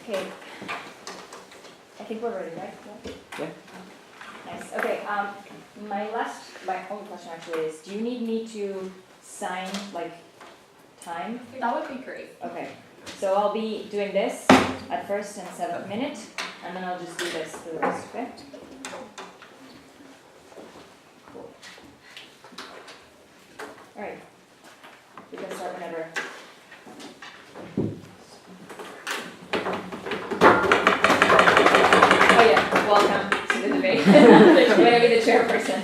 Okay. I think we're ready, right? Yeah. Nice. Okay. My only question actually is, do you need me to sign like time? That would be great. Okay. So I'll be doing this at first and 7th minute, and then I'll just do this for the rest. Okay. Cool. All right. We can start whenever. Oh yeah, welcome to the debate. I'm going to be the chairperson.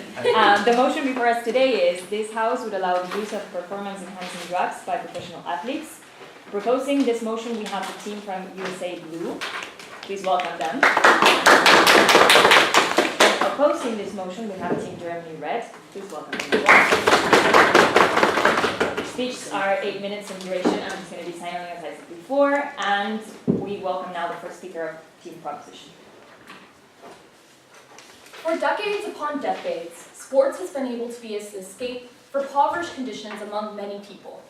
The motion before us today is this House would allow the use of performance-enhancing drugs by professional athletes. Proposing this motion, we have the team from USA Blue. Please welcome them. And opposing this motion, we have Team Germany Red. Please welcome them as well. Speeches are 8 minutes in duration. I'm just going to be signing as I said before. And we welcome now the first speaker of Team Proposition. For decades upon decades, sports has been able to be an escape for impoverished conditions among many people.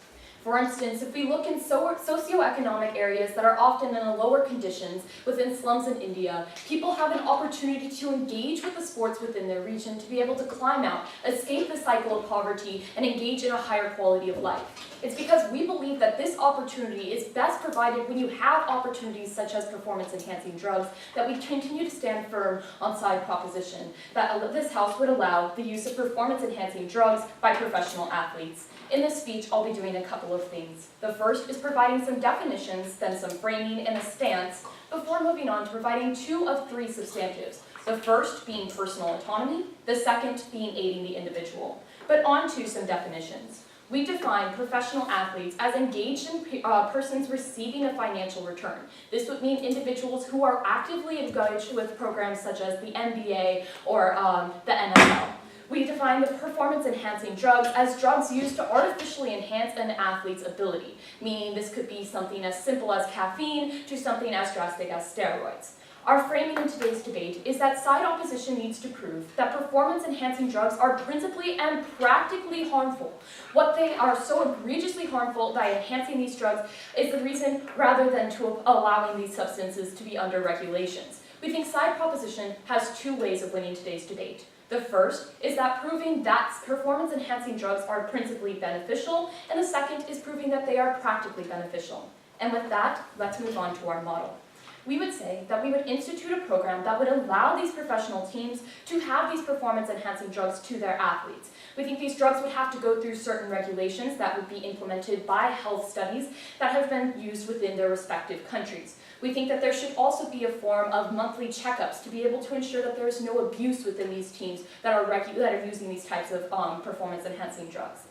For instance, if we look in socioeconomic areas that are often in lower conditions within slums in India, people have an opportunity to engage with the sports within their region to be able to climb out, escape the cycle of poverty, and engage in a higher quality of life. It's because we believe that this opportunity is best provided when you have opportunities such as performance-enhancing drugs that we continue to stand firm on side proposition that this House would allow the use of performance-enhancing drugs by professional athletes. In this speech, I'll be doing a couple of things. The first is providing some definitions, then some framing and a stance, before moving on to providing 2 of 3 substantives. The first being personal autonomy, the second being aiding the individual. But on to some definitions. We define professional athletes as engaged in persons receiving a financial return. This would mean individuals who are actively engaged with programs such as the NBA or the NFL. We define the performance-enhancing drugs as drugs used to artificially enhance an athlete's ability, meaning this could be something as simple as caffeine to something as drastic as steroids. Our framing in today's debate is that side opposition needs to prove that performance-enhancing drugs are principally and practically harmful. What they are so egregiously harmful by enhancing these drugs is the reason rather than to allowing these substances to be under regulations. We think side proposition has 2 ways of winning today's debate. The first is that proving that performance-enhancing drugs are principally beneficial, and the second is proving that they are practically beneficial. And with that, let's move on to our model. We would say that we would institute a program that would allow these professional teams to have these performance-enhancing drugs to their athletes. We think these drugs would have to go through certain regulations that would be implemented by health studies that have been used within their respective countries. We think that there should also be a form of monthly checkups to be able to ensure that there is no abuse within these teams that are using these types of performance-enhancing drugs.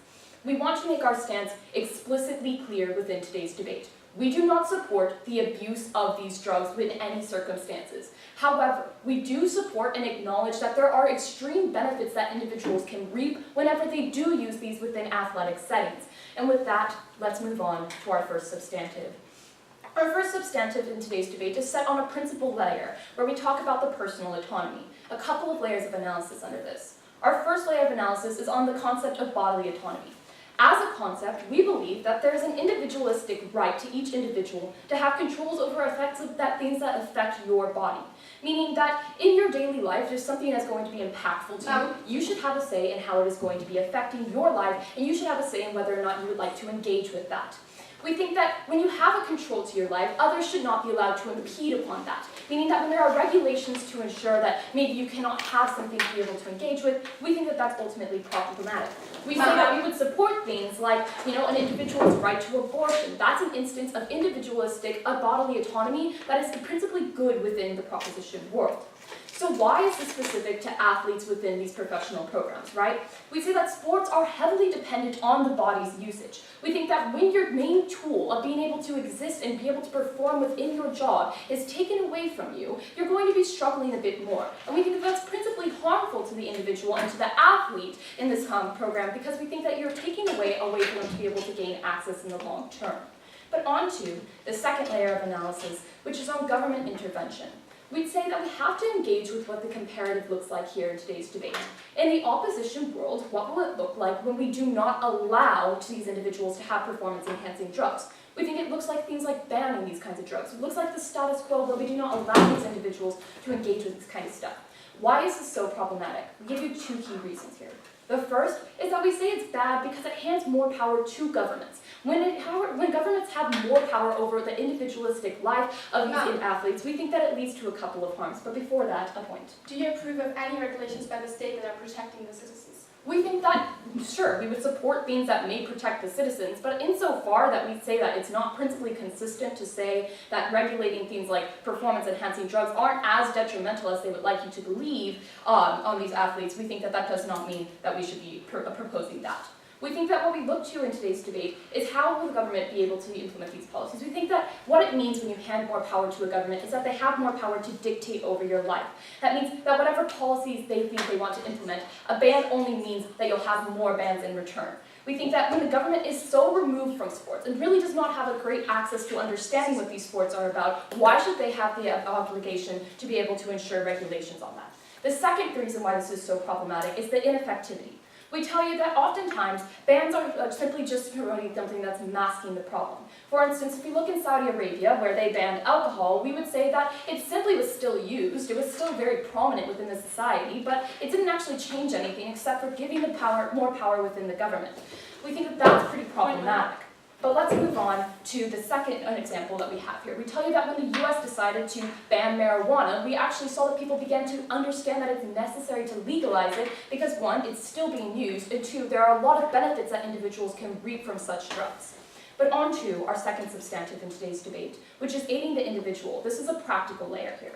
We want to make our stance explicitly clear within today's debate. We do not support the abuse of these drugs in any circumstances. However, we do support and acknowledge that there are extreme benefits that individuals can reap whenever they do use these within athletic settings. And with that, let's move on to our first substantive. Our first substantive in today's debate is set on a principle layer, where we talk about the personal autonomy. A couple of layers of analysis under this. Our first layer of analysis is on the concept of bodily autonomy. As a concept, we believe that there is an individualistic right to each individual to have controls over things that affect your body. Meaning that in your daily life, there's something that's going to be impactful to you. You should have a say in how it is going to be affecting your life, and you should have a say in whether or not you would like to engage with that. We think that when you have a control to your life, others should not be allowed to impede upon that. Meaning that when there are regulations to ensure that maybe you cannot have something to be able to engage with, we think that that's ultimately problematic. We say that we would support things like, an individual's right to abortion. That's an instance of individualistic bodily autonomy that is principally good within the proposition world. So why is this specific to athletes within these professional programs, right? We say that sports are heavily dependent on the body's usage. We think that when your main tool of being able to exist and be able to perform within your job is taken away from you, you're going to be struggling a bit more. And we think that that's principally harmful to the individual and to the athlete in this program because we think that you're taking away a way for them to be able to gain access in the long term. But on to the second layer of analysis, which is on government intervention. We'd say that we have to engage with what the comparative looks like here in today's debate. In the opposition world, what will it look like when we do not allow these individuals to have performance-enhancing drugs? We think it looks like things like banning these kinds of drugs. It looks like the status quo where we do not allow these individuals to engage with this kind of stuff. Why is this so problematic? We give you two key reasons here. The first is that we say it's bad because it hands more power to governments. When governments have more power over the individualistic life of these athletes, we think that it leads to a couple of harms. But before that, a point. Do you approve of any regulations by the state that are protecting the citizens? We think that, sure, we would support things that may protect the citizens, but insofar that we say that it's not principally consistent to say that regulating things like performance-enhancing drugs aren't as detrimental as they would like you to believe on these athletes, we think that that does not mean that we should be proposing that. We think that what we look to in today's debate is how will the government be able to implement these policies. We think that what it means when you hand more power to a government is that they have more power to dictate over your life. That means that whatever policies they think they want to implement, a ban only means that you'll have more bans in return. We think that when the government is so removed from sports and really does not have a great access to understanding what these sports are about, why should they have the obligation to be able to ensure regulations on that? The second reason why this is so problematic is the ineffectivity. We tell you that oftentimes bans are simply just promoting something that's masking the problem. For instance, if we look in Saudi Arabia, where they banned alcohol, we would say that it simply was still used, it was still very prominent within the society, but it didn't actually change anything except for giving the more power within the government. We think that that's pretty problematic. But let's move on to the second example that we have here. We tell you that when the US decided to ban marijuana, we actually saw that people began to understand that it's necessary to legalize it because one, it's still being used, and two, there are a lot of benefits that individuals can reap from such drugs. But on to our second substantive in today's debate, which is aiding the individual. This is a practical layer here.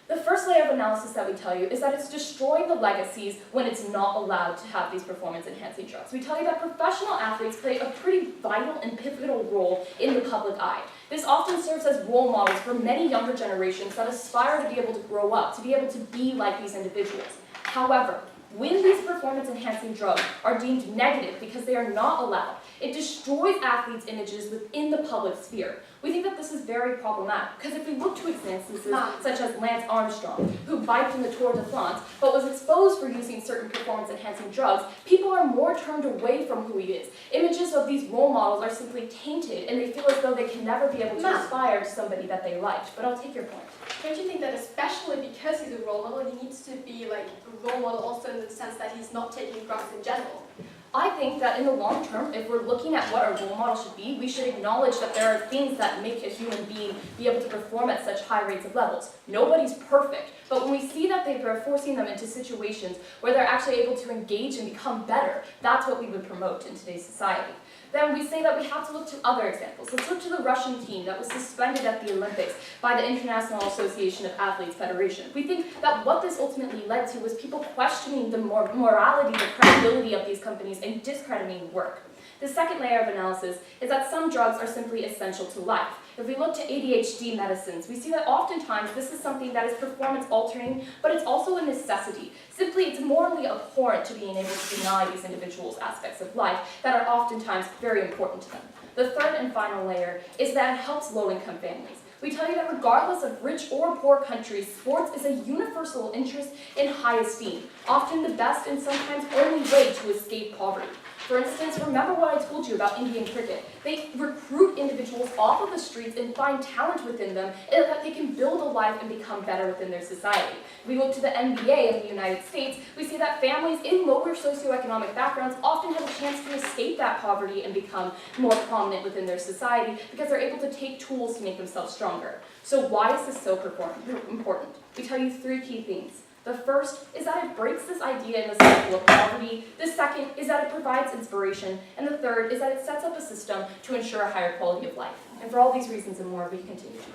The first layer of analysis that we tell you is that it's destroying the legacies when it's not allowed to have these performance-enhancing drugs. We tell you that professional athletes play a pretty vital and pivotal role in the public eye. This often serves as role models for many younger generations that aspire to be able to grow up, to be able to be like these individuals. However, when these performance-enhancing drugs are deemed negative because they are not allowed, it destroys athletes' images within the public sphere. We think that this is very problematic, because if we look to instances such as Lance Armstrong, who biked in the Tour de France, but was exposed for using certain performance-enhancing drugs, people are more turned away from who he is. Images of these role models are simply tainted, and they feel as though they can never be able to aspire to somebody that they liked. But I'll take your point. Don't you think that especially because he's a role model, he needs to be like a role model also in the sense that he's not taking drugs in general? I think that in the long term, if we're looking at what our role model should be, we should acknowledge that there are things that make a human being be able to perform at such high rates of levels. Nobody's perfect, but when we see that they're forcing them into situations where they're actually able to engage and become better, that's what we would promote in today's society. Then we say that we have to look to other examples. Let's look to the Russian team that was suspended at the Olympics by the International Association of Athletes Federation. We think that what this ultimately led to was people questioning the morality, the credibility of these companies and discrediting work. The second layer of analysis is that some drugs are simply essential to life. If we look to ADHD medicines, we see that oftentimes this is something that is performance altering, but it's also a necessity. Simply, it's morally abhorrent to being able to deny these individuals aspects of life that are oftentimes very important to them. The third and final layer is that it helps low-income families. We tell you that regardless of rich or poor countries, sports is a universal interest in high esteem, often the best and sometimes only way to escape poverty. For instance, remember what I told you about Indian cricket. They recruit individuals off of the streets and find talent within them and that they can build a life and become better within their society. We look to the NBA in the United States, we see that families in lower socioeconomic backgrounds often have a chance to escape that poverty and become more prominent within their society because they're able to take tools to make themselves stronger. So why is this so important? We tell you three key things. The first is that it breaks this idea in the cycle of poverty. The second is that it provides inspiration. And the third is that it sets up a system to ensure a higher quality of life. And for all these reasons and more, we continue to.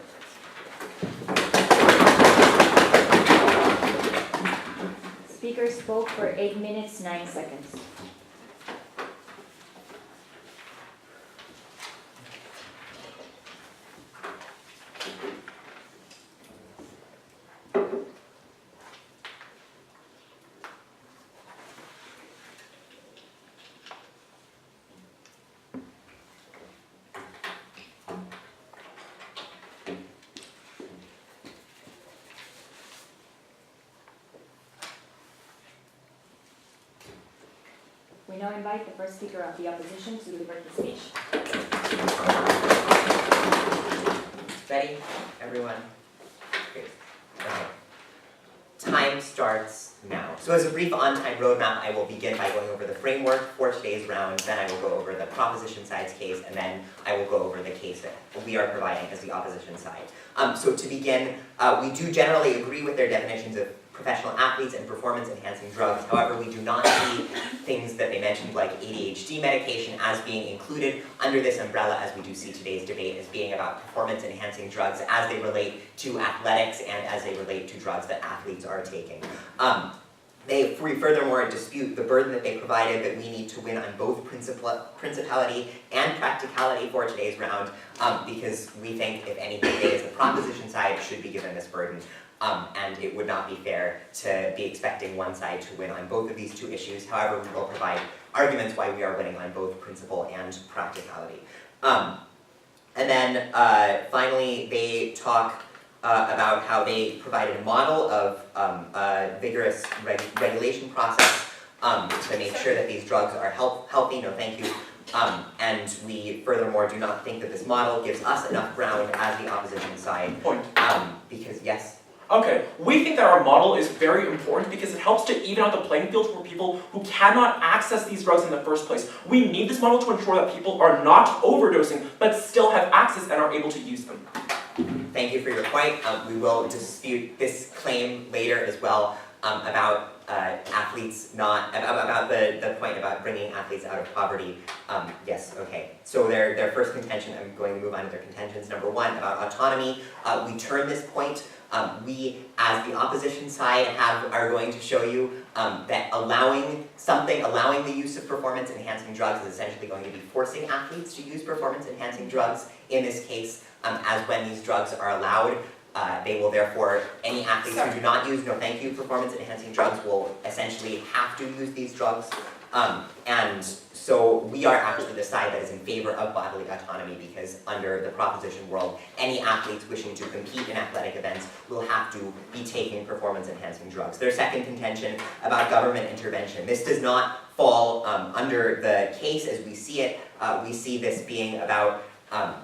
Speaker spoke for 8 minutes, 9 seconds. We now invite the first speaker of the opposition to deliver the speech. Ready, everyone? Great. Okay. Time starts now. So as a brief on-time roadmap, I will begin by going over the framework for today's round, then I will go over the proposition side's case, and then I will go over the case that we are providing as the opposition side. So to begin, we do generally agree with their definitions of professional athletes and performance-enhancing drugs. However, we do not see things that they mentioned like ADHD medication as being included under this umbrella, as we do see today's debate as being about performance-enhancing drugs as they relate to athletics and as they relate to drugs that athletes are taking. They furthermore dispute the burden that they provided that we need to win on both principality and practicality for today's round, because we think, if anything, they as the proposition side should be given this burden. And it would not be fair to be expecting one side to win on both of these two issues. However, we will provide arguments why we are winning on both principle and practicality. And then finally, they talk about how they provided a model of a vigorous regulation process to make sure that these drugs are healthy. No, thank you. And we furthermore do not think that this model gives us enough ground as the opposition side. Point. Because, yes? Okay, we think that our model is very important because it helps to even out the playing field for people who cannot access these drugs in the first place. We need this model to ensure that people are not overdosing, but still have access and are able to use them. Thank you for your point. We will dispute this claim later as well about athletes not, about the point about bringing athletes out of poverty. Yes, okay. So their first contention, I'm going to move on to their contentions. Number one, about autonomy. We turn this point. We, as the opposition side, are going to show you that allowing the use of performance-enhancing drugs is essentially going to be forcing athletes to use performance-enhancing drugs. In this case, as when these drugs are allowed, they will therefore, any athletes who do not use, no thank you, performance-enhancing drugs will essentially have to use these drugs. And so we are actually the side that is in favor of bodily autonomy, because under the proposition world, any athletes wishing to compete in athletic events will have to be taking performance-enhancing drugs. Their second contention about government intervention. This does not fall under the case as we see it. We see this being about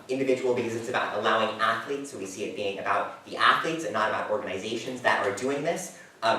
individual, because it's about allowing athletes, so we see it being about the athletes and not about organizations that are doing this.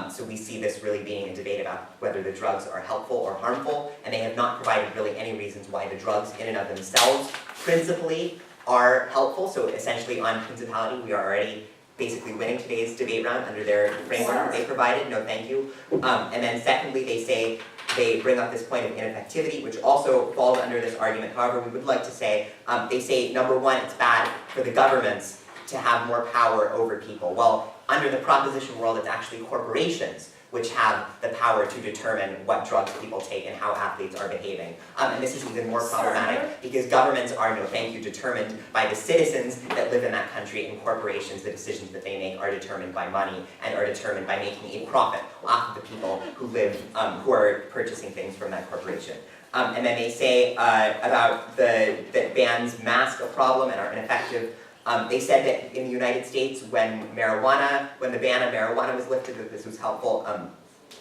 So we see this really being a debate about whether the drugs are helpful or harmful, and they have not provided really any reasons why the drugs in and of themselves principally are helpful. So essentially on principality, we are already basically winning today's debate round under their framework that they provided. No thank you. And then secondly, they bring up this point of ineffectivity, which also falls under this argument. However, we would like to say, they say, number one, it's bad for the governments to have more power over people. Well, under the proposition world, it's actually corporations which have the power to determine what drugs people take and how athletes are behaving. And this is even more problematic because governments are, no thank you, determined by the citizens that live in that country, and corporations, the decisions that they make are determined by money and are determined by making a profit off of the people who live, who are purchasing things from that corporation. And then they say about that bans mask a problem and are ineffective. They said that in the United States, when the ban on marijuana was lifted, that this was helpful.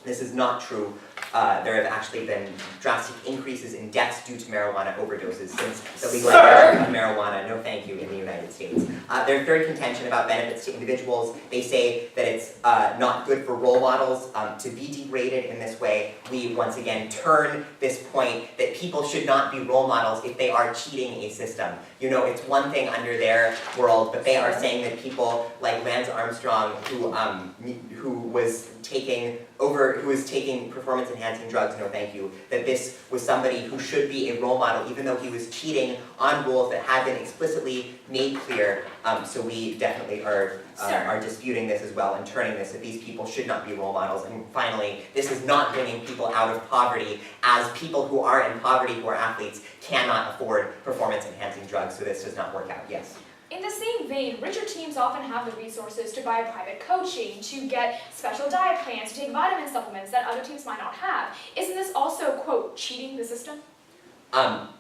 This is not true. There have actually been drastic increases in deaths due to marijuana overdoses since the legalization of marijuana, no thank you, in the United States. Their third contention about benefits to individuals, they say that it's not good for role models to be degraded in this way. We once again turn this point that people should not be role models if they are cheating a system. You know, it's one thing under their world, but they are saying that people like Lance Armstrong, who was taking performance-enhancing drugs, no thank you, that this was somebody who should be a role model, even though he was cheating on rules that had been explicitly made clear. So we definitely are disputing this as well and turning this, that these people should not be role models. And finally, this is not bringing people out of poverty, as people who are in poverty, who are athletes, cannot afford performance-enhancing drugs, so this does not work out. Yes? In the same vein, richer teams often have the resources to buy private coaching, to get special diet plans, to take vitamin supplements that other teams might not have. Isn't this also, quote, cheating the system?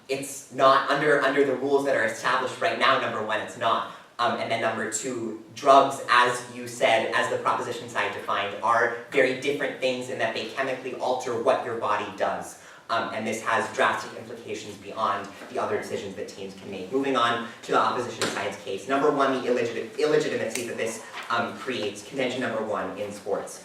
It's not under the rules that are established right now, number one, it's not. And then number two, drugs, as you said, as the proposition side defined, are very different things in that they chemically alter what your body does. and this has drastic implications beyond the other decisions that teams can make. Moving on to the opposition side's case. Number one, the illegitimacy that this creates, contention number one in sports.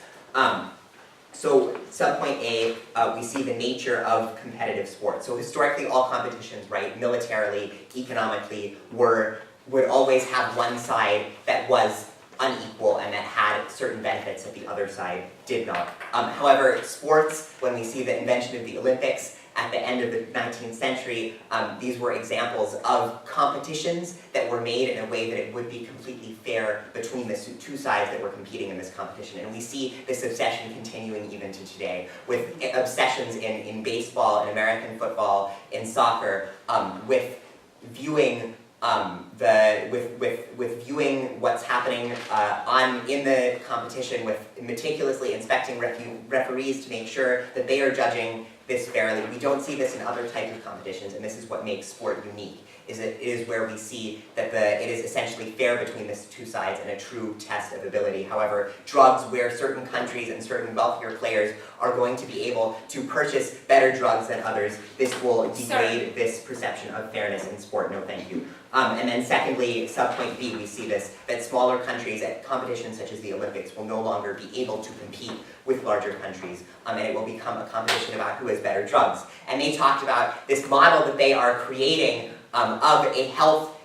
So subpoint A, we see the nature of competitive sports. So historically, all competitions, right, militarily, economically, would always have one side that was unequal and that had certain benefits that the other side did not. However, sports, when we see the invention of the Olympics at the end of the 19th century, these were examples of competitions that were made in a way that it would be completely fair between the two sides that were competing in this competition. And we see this obsession continuing even to today, with obsessions in baseball, in American football, in soccer, with viewing with viewing what's happening in the competition, with meticulously inspecting referees to make sure that they are judging this fairly. We don't see this in other types of competitions, and this is what makes sport unique. It is where we see that it is essentially fair between the two sides and a true test of ability. However, drugs, where certain countries and certain wealthier players are going to be able to purchase better drugs than others, this will degrade this perception of fairness in sport. No thank you. And then secondly, subpoint B, we see this, that smaller countries at competitions such as the Olympics will no longer be able to compete with larger countries, and it will become a competition about who has better drugs. And they talked about this model that they are creating of a health,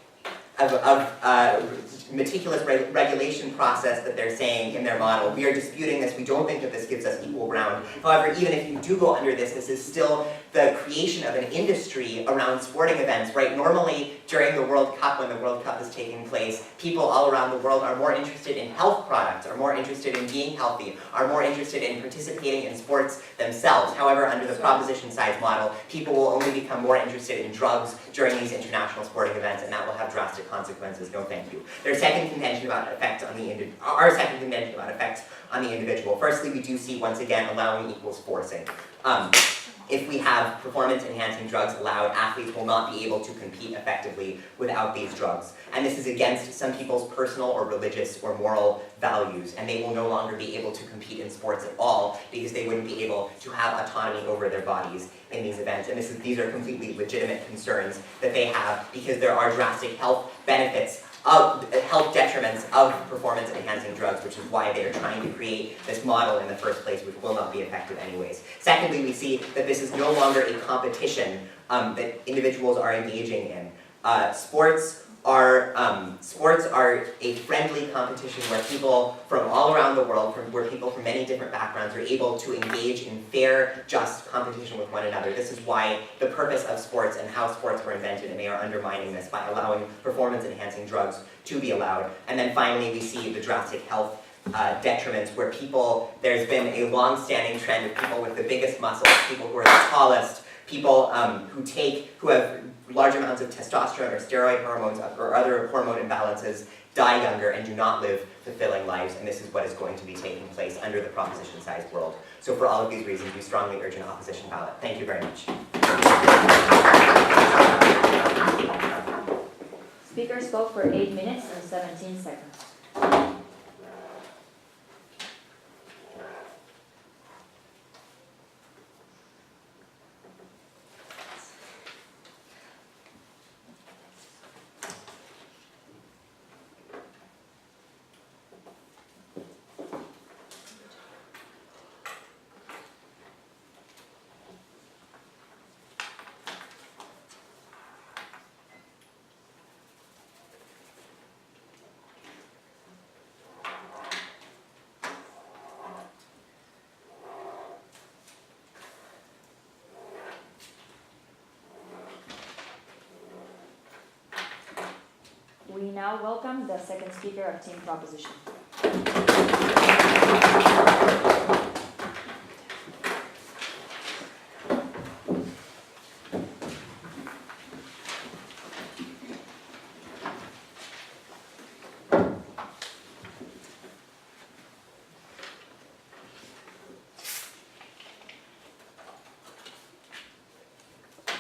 meticulous regulation process that they're saying in their model. We are disputing this. We don't think that this gives us equal ground. However, even if you do go under this, this is still the creation of an industry around sporting events, right? Normally, during the World Cup, when the World Cup is taking place, people all around the world are more interested in health products, are more interested in being healthy, are more interested in participating in sports themselves. However, under the proposition size model, people will only become more interested in drugs during these international sporting events, and that will have drastic consequences. No thank you. Their second contention about effect on our second contention about effect on the individual. Firstly, we do see, once again, allowing equals forcing. If we have performance-enhancing drugs allowed, athletes will not be able to compete effectively without these drugs. And this is against some people's personal or religious or moral values, and they will no longer be able to compete in sports at all because they wouldn't be able to have autonomy over their bodies in these events. And these are completely legitimate concerns that they have because there are drastic health benefits of health detriments of performance-enhancing drugs, which is why they are trying to create this model in the first place, which will not be effective anyways. Secondly, we see that this is no longer a competition that individuals are engaging in. Sports are a friendly competition where people from all around the world, where people from many different backgrounds are able to engage in fair, just competition with one another. This is why the purpose of sports and how sports were invented, and they are undermining this by allowing performance-enhancing drugs to be allowed. And then finally, we see the drastic health detriments where there's been a long-standing trend of people with the biggest muscles, people who are the tallest, people who have large amounts of testosterone or steroid hormones or other hormone imbalances die younger and do not live fulfilling lives, and this is what is going to be taking place under the proposition-sized world. So for all of these reasons, we strongly urge an opposition ballot. Thank you very much. Speaker spoke for 8 minutes and 17 seconds. We now welcome the second speaker of Team Proposition.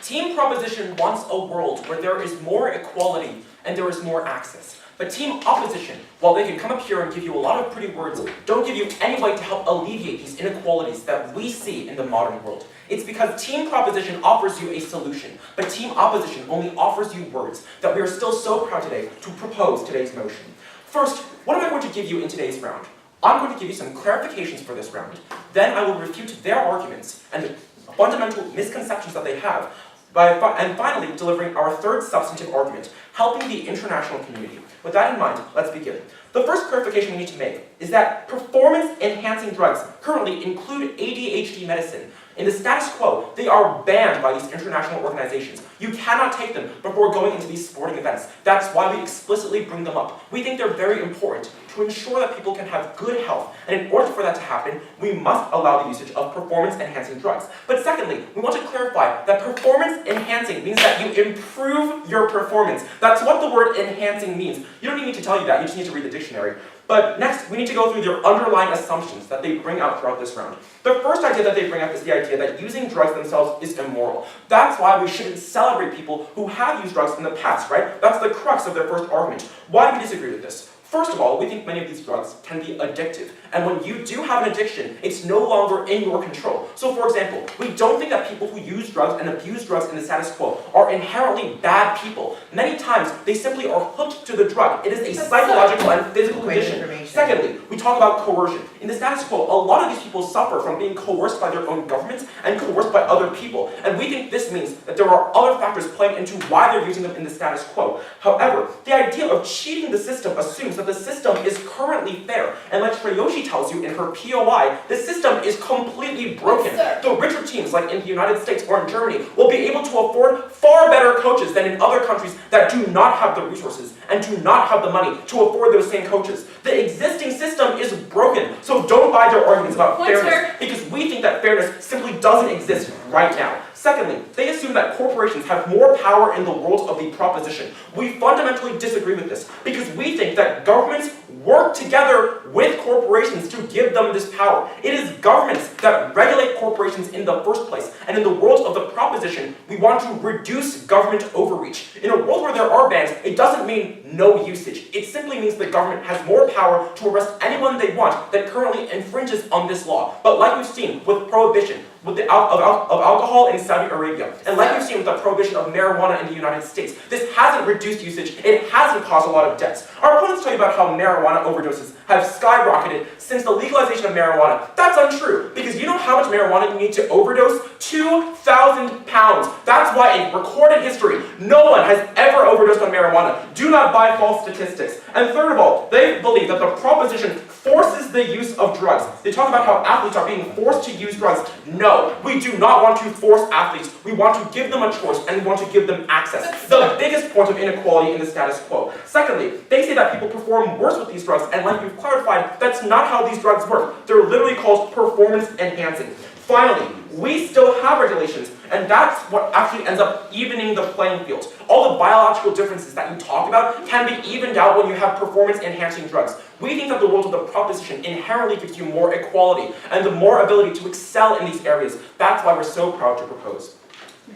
Team Proposition wants a world where there is more equality and there is more access. But team opposition, while they can come up here and give you a lot of pretty words, don't give you any way to help alleviate these inequalities that we see in the modern world. It's because team proposition offers you a solution, but team opposition only offers you words that we are still so proud today to propose today's motion. First, what am I going to give you in today's round? I'm going to give you some clarifications for this round. Then I will refute their arguments and the fundamental misconceptions that they have, and finally delivering our third substantive argument, helping the international community. With that in mind, let's begin. The first clarification we need to make is that performance-enhancing drugs currently include ADHD medicine. In the status quo, they are banned by these international organizations. You cannot take them before going into these sporting events. That's why we explicitly bring them up. We think they're very important to ensure that people can have good health. And in order for that to happen, we must allow the usage of performance-enhancing drugs. But secondly, we want to clarify that performance-enhancing means that you improve your performance. That's what the word enhancing means. You don't need me to tell you that, you just need to read the dictionary. But next, we need to go through their underlying assumptions that they bring out throughout this round. The first idea that they bring up is the idea that using drugs themselves is immoral. That's why we shouldn't celebrate people who have used drugs in the past, right? That's the crux of their first argument. Why do we disagree with this? First of all, we think many of these drugs can be addictive. And when you do have an addiction, it's no longer in your control. So for example, we don't think that people who use drugs and abuse drugs in the status quo are inherently bad people. Many times, they simply are hooked to the drug. It is a psychological and physical condition. Secondly, we talk about coercion. In the status quo, a lot of these people suffer from being coerced by their own governments and coerced by other people. And we think this means that there are other factors playing into why they're using them in the status quo. However, the idea of cheating the system assumes that the system is currently fair. And like Shreyoshi tells you in her POI, the system is completely broken. The richer teams, like in the United States or in Germany, will be able to afford far better coaches than in other countries that do not have the resources and do not have the money to afford those same coaches. The existing system is broken, so don't buy their arguments about fairness, because we think that fairness simply doesn't exist right now. Secondly, they assume that corporations have more power in the world of the proposition. We fundamentally disagree with this, because we think that governments work together with corporations to give them this power. It is governments that regulate corporations in the first place, and in the world of the proposition, we want to reduce government overreach. In a world where there are bans, it doesn't mean no usage. It simply means the government has more power to arrest anyone they want that currently infringes on this law. But like we've seen with prohibition, of alcohol in Saudi Arabia, and like we've seen with the prohibition of marijuana in the United States, this hasn't reduced usage, it hasn't caused a lot of deaths. Our opponents tell you about how marijuana overdoses have skyrocketed since the legalization of marijuana. That's untrue, because you know how much marijuana you need to overdose? 2,000 pounds. That's why in recorded history, no one has ever overdosed on marijuana. Do not buy false statistics. And third of all, they believe that the proposition forces the use of drugs. They talk about how athletes are being forced to use drugs. No, we do not want to force athletes. We want to give them a choice, and we want to give them access. The biggest point of inequality in the status quo. Secondly, they say that people perform worse with these drugs, and like we've clarified, that's not how these drugs work. They're literally called performance enhancing. Finally, we still have regulations, and that's what actually ends up evening the playing field. All the biological differences that you talk about can be evened out when you have performance-enhancing drugs. We think that the world of the proposition inherently gives you more equality and the more ability to excel in these areas. That's why we're so proud to propose.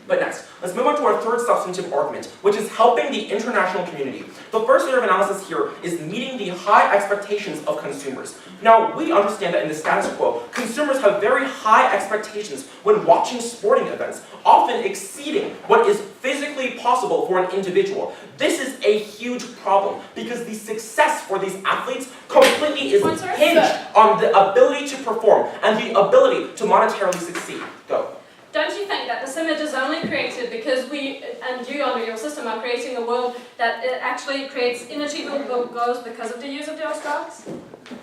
But next, let's move on to our third substantive argument, which is helping the international community. The first layer of analysis here is meeting the high expectations of consumers. Now, we understand that in the status quo, consumers have very high expectations when watching sporting events, often exceeding what is physically possible for an individual. This is a huge problem, because the success for these athletes completely is hinged on the ability to perform and the ability to monetarily succeed. Go. Don't you think that the image is only created because we, and you under your system, are creating a world that it actually creates inachievable goals because of the use of those drugs?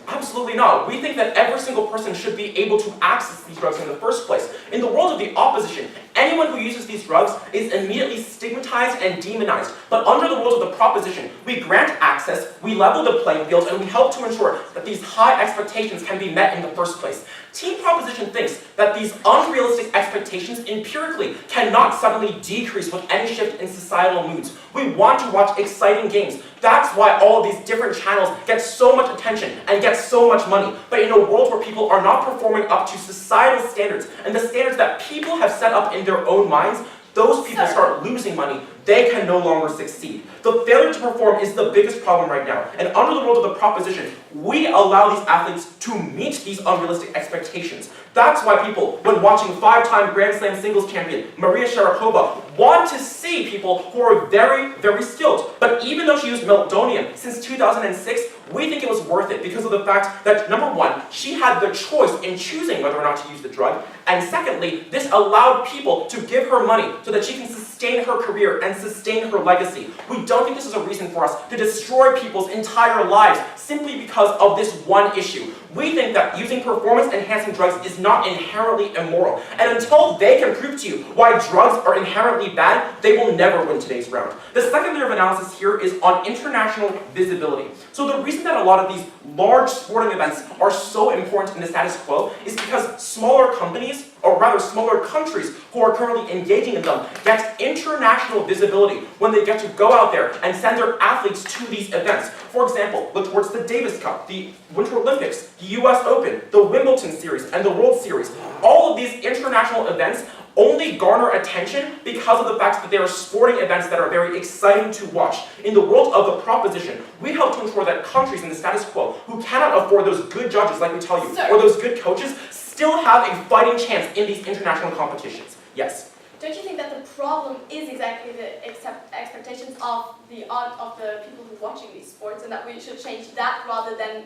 Absolutely not. We think that every single person should be able to access these drugs in the first place. In the world of the opposition, anyone who uses these drugs is immediately stigmatized and demonized. But under the world of the proposition, we grant access, we level the playing field, and we help to ensure that these high expectations can be met in the first place. Team proposition thinks that these unrealistic expectations empirically cannot suddenly decrease with any shift in societal moods. We want to watch exciting games. That's why all of these different channels get so much attention and get so much money. But in a world where people are not performing up to societal standards and the standards that people have set up in their own minds, those people start losing money. they can no longer succeed. The failure to perform is the biggest problem right now, and under the rules of the proposition, we allow these athletes to meet these unrealistic expectations. That's why people, when watching 5-time Grand Slam singles champion Maria Sharapova, want to see people who are very, very skilled. But even though she used meldonium since 2006, we think it was worth it because of the fact that, number one, she had the choice in choosing whether or not to use the drug, and secondly, this allowed people to give her money so that she can sustain her career and sustain her legacy. We don't think this is a reason for us to destroy people's entire lives simply because of this one issue. We think that using performance-enhancing drugs is not inherently immoral, and until they can prove to you why drugs are inherently bad, they will never win today's round. The second layer of analysis here is on international visibility. So the reason that a lot of these large sporting events are so important in the status quo is because smaller companies, or rather smaller countries who are currently engaging in them, get international visibility when they get to go out there and send their athletes to these events. For example, look towards the Davis Cup, the Winter Olympics, the US Open, the Wimbledon Series, and the World Series. All of these international events only garner attention because of the fact that they are sporting events that are very exciting to watch. In the world of the proposition, we help to ensure that countries in the status quo who cannot afford those good judges, like we tell you, or those good coaches, still have a fighting chance in these international competitions. Yes? Don't you think that the problem is exactly the expectations of the people who are watching these sports, and that we should change that rather than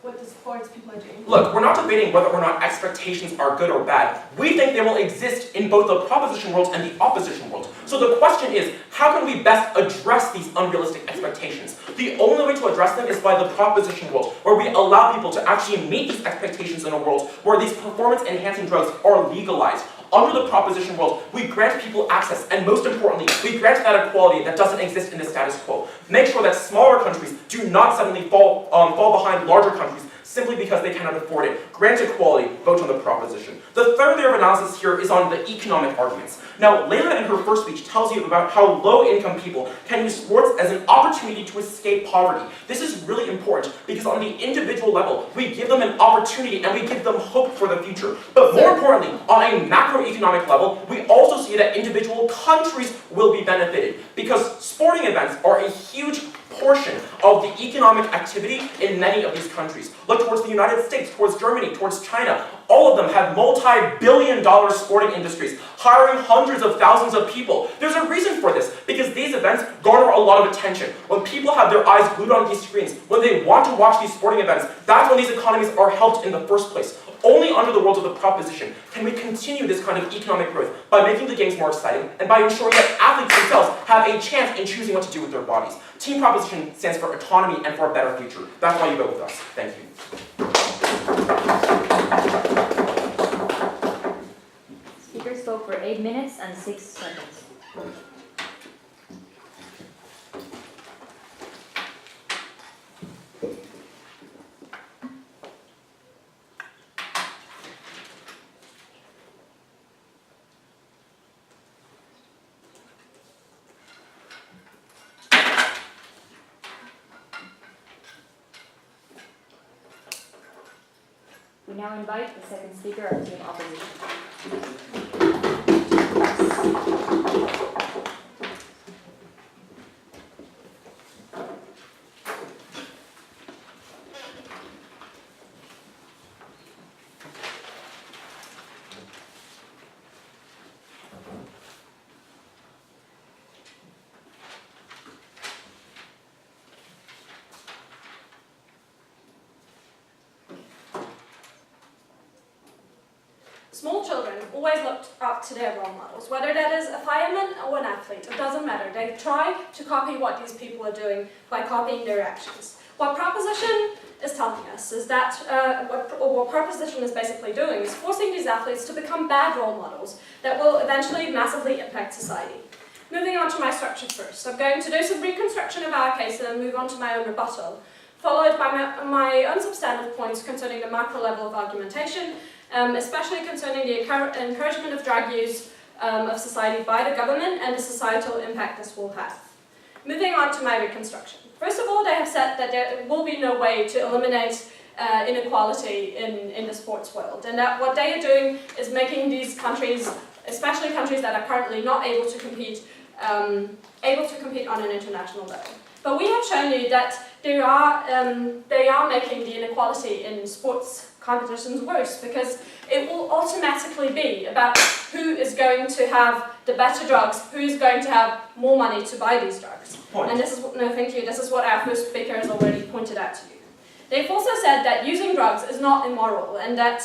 what the sports people are doing? Look, we're not debating whether or not expectations are good or bad. We think they will exist in both the proposition world and the opposition world. So the question is, how can we best address these unrealistic expectations? The only way to address them is by the proposition world, where we allow people to actually meet these expectations in a world where these performance-enhancing drugs are legalized. Under the proposition world, we grant people access, and most importantly, we grant that equality that doesn't exist in the status quo. Make sure that smaller countries do not suddenly fall behind larger countries simply because they cannot afford it. Grant equality, vote on the proposition. The third layer of analysis here is on the economic arguments. Now, Layla in her first speech tells you about how low-income people can use sports as an opportunity to escape poverty. This is really important because on the individual level, we give them an opportunity and we give them hope for the future. But more importantly, on a macroeconomic level, we also see that individual countries will be benefited because sporting events are a huge portion of the economic activity in many of these countries. Look towards the United States, towards Germany, towards China. All of them have multi-billion-dollar sporting industries, hiring hundreds of thousands of people. There's a reason for this, because these events garner a lot of attention. When people have their eyes glued on these screens, when they want to watch these sporting events, that's when these economies are helped in the first place. Only under the world of the proposition can we continue this kind of economic growth by making the games more exciting and by ensuring that athletes themselves have a chance in choosing what to do with their bodies. Team proposition stands for autonomy and for a better future. That's why you vote with us. Thank you. Speakers spoke for 8 minutes and 6 seconds. We now invite the second speaker of Team Opposition. Small children always looked up to their role models, whether that is a fireman or an athlete, it doesn't matter. They try to copy what these people are doing by copying their actions. What proposition is telling us is that, what proposition is basically doing is forcing these athletes to become bad role models that will eventually massively impact society. Moving on to my structure first, I'm going to do some reconstruction of our case and then move on to my own rebuttal, followed by my own substantive points concerning the macro level of argumentation, especially concerning the encouragement of drug use of society by the government and the societal impact this will have. Moving on to my reconstruction. First of all, they have said that there will be no way to eliminate inequality in the sports world, and that what they are doing is making these countries, especially countries that are currently not able to compete able to compete on an international level. But we have shown you that they are making the inequality in sports competitions worse, because it will automatically be about who is going to have the better drugs, who is going to have more money to buy these drugs. Point. And this is, no thank you, this is what our first speaker has already pointed out to you. They've also said that using drugs is not immoral, and that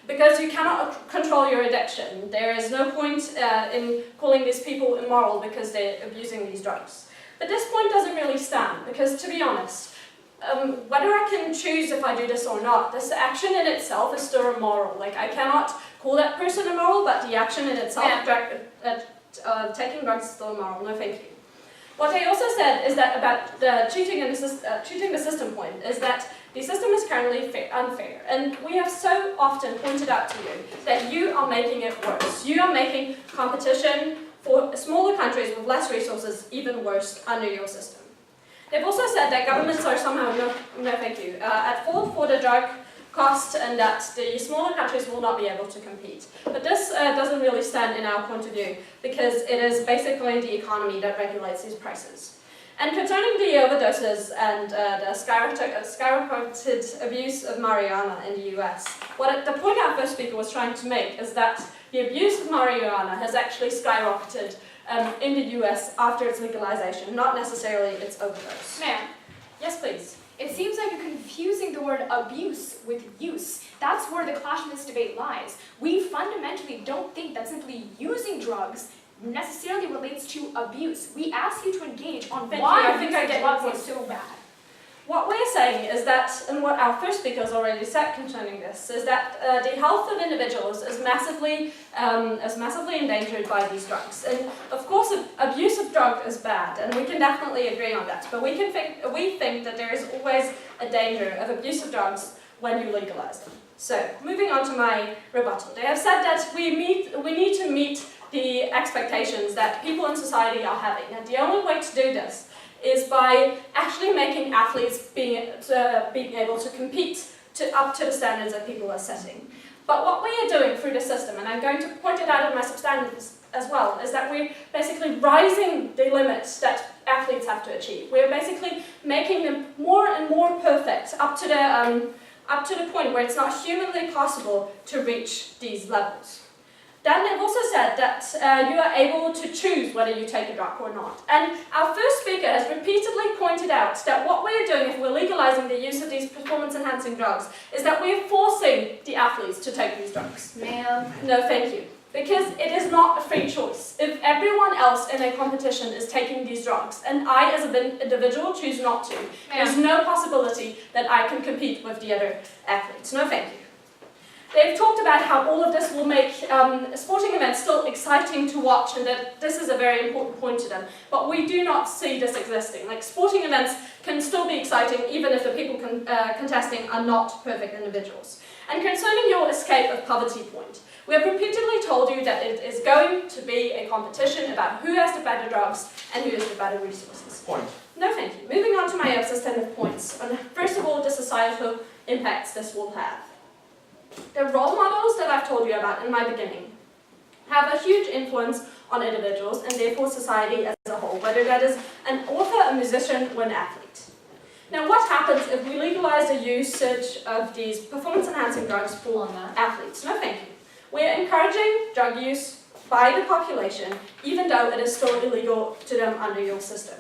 because you cannot control your addiction, there is no point in calling these people immoral because they're abusing these drugs. But this point doesn't really stand, because to be honest, whether I can choose if I do this or not, this action in itself is still immoral. Like, I cannot call that person immoral, but the action in itself, taking drugs is still immoral. No thank you. What they also said is that about the cheating the system point, is that the system is currently unfair. And we have so often pointed out to you that you are making it worse. You are making competition for smaller countries with less resources even worse under your system. They've also said that governments are somehow, no thank you, at fault for the drug cost, and that the smaller countries will not be able to compete. But this doesn't really stand in our point of view, because it is basically the economy that regulates these prices. And concerning the overdoses and the skyrocketed abuse of marijuana in the US, the point our first speaker was trying to make is that the abuse of marijuana has actually skyrocketed in the US after its legalization, not necessarily its overdose. Ma'am, Yes, please. it seems like you're confusing the word abuse with use. That's where the clash in this debate lies. We fundamentally don't think that simply using drugs necessarily relates to abuse. We ask you to engage on Thank why you. I think I get your drugs point. is so bad. What we're saying is that, and what our first speaker has already said concerning this, is that the health of individuals is massively endangered by these drugs. And of course, abuse of drug is bad, and we can definitely agree on that. But we think that there is always a danger of abuse of drugs when you legalize them. So, moving on to my rebuttal. They have said that we need to meet the expectations that people in society are having, and the only way to do this is by actually making athletes being able to compete up to the standards that people are setting. But what we are doing through the system, and I'm going to point it out in my substantives as well, is that we're basically rising the limits that athletes have to achieve. We're basically making them more and more perfect up to the point where it's not humanly possible to reach these levels. Then they've also said that you are able to choose whether you take a drug or not. And our first speaker has repeatedly pointed out that what we are doing if we're legalizing the use of these performance-enhancing drugs is that we are forcing the athletes to take these drugs. Ma'am. No, thank you. Because it is not a free choice. If everyone else in a competition is taking these drugs, and I as an individual choose not to, there's no possibility that I can compete with the other athletes. No, thank you. They've talked about how all of this will make sporting events still exciting to watch, and that this is a very important point to them. But we do not see this existing. Like, sporting events can still be exciting even if the people contesting are not perfect individuals. And concerning your escape of poverty point, we have repeatedly told you that it is going to be a competition about who has the better drugs and who has the better resources. Point. No, thank you. Moving on to my substantive points. And first of all, the societal impacts this will have. The role models that I've told you about in my beginning have a huge influence on individuals and therefore society as a whole, whether that is an author, a musician, or an athlete. Now, what happens if we legalize the usage of these performance-enhancing drugs for athletes? No, thank you. We're encouraging drug use by the population, even though it is still illegal to them under your system.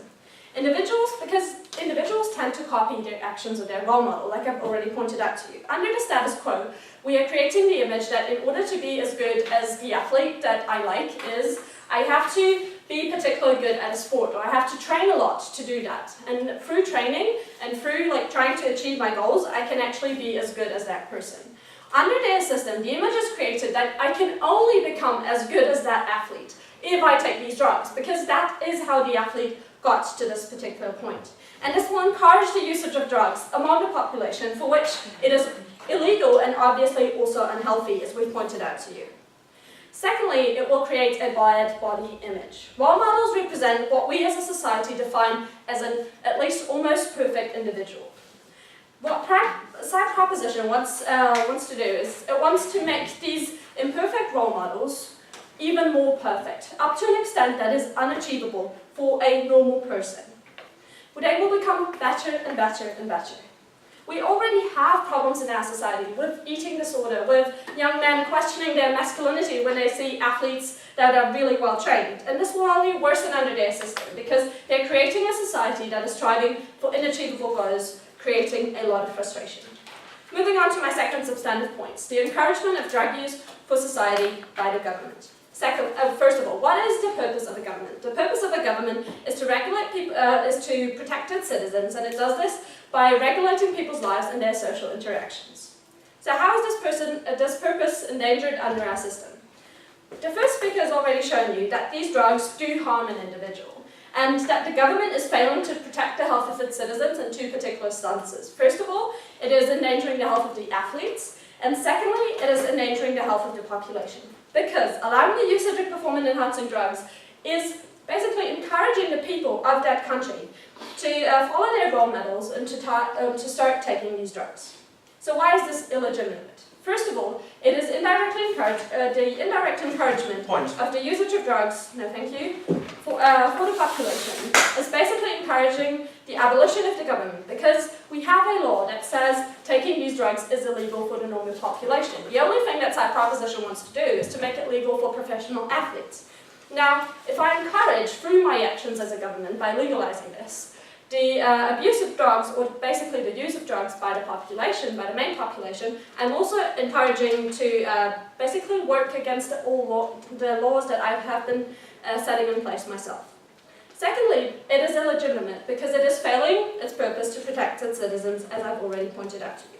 Because individuals tend to copy the actions of their role model, like I've already pointed out to you. Under the status quo, we are creating the image that in order to be as good as the athlete that I like is, I have to be particularly good at a sport, or I have to train a lot to do that. And through training and through trying to achieve my goals, I can actually be as good as that person. Under their system, the image is created that I can only become as good as that athlete if I take these drugs, because that is how the athlete got to this particular point. And this will encourage the usage of drugs among the population, for which it is illegal and obviously also unhealthy, as we've pointed out to you. Secondly, it will create a bad body image. Role models represent what we as a society define as an at least almost perfect individual. What Side Proposition wants to do is it wants to make these imperfect role models even more perfect, up to an extent that is unachievable for a normal person. They will become better and better and better. We already have problems in our society with eating disorder, with young men questioning their masculinity when they see athletes that are really well trained. And this will only worsen under their system because they're creating a society that is striving for unachievable goals, creating a lot of frustration. Moving on to my second substantive points, the encouragement of drug use for society by the government. First of all, what is the purpose of a government? The purpose of a government is to regulate people, is to protect its citizens, and it does this by regulating people's lives and their social interactions. So how is this purpose endangered under our system? The first speaker has already shown you that these drugs do harm an individual, and that the government is failing to protect the health of its citizens in two particular stances. First of all, it is endangering the health of the athletes, and secondly, it is endangering the health of the population. Because allowing the usage of performance-enhancing drugs is basically encouraging the people of that country to follow their role models and to start taking these drugs. So why is this illegitimate? First of all, it is the indirect encouragement of the usage of drugs, no thank you, for the population is basically encouraging the abolition of the government, because we have a law that says taking these drugs is illegal for the normal population. The only thing that side proposition wants to do is to make it legal for professional athletes. Now, if I encourage, through my actions as a government, by legalizing this, the abuse of drugs, or basically the use of drugs by the population, by the main population, I'm also encouraging to basically work against the laws that I have been setting in place myself. Secondly, it is illegitimate because it is failing its purpose to protect its citizens, as I've already pointed out to you.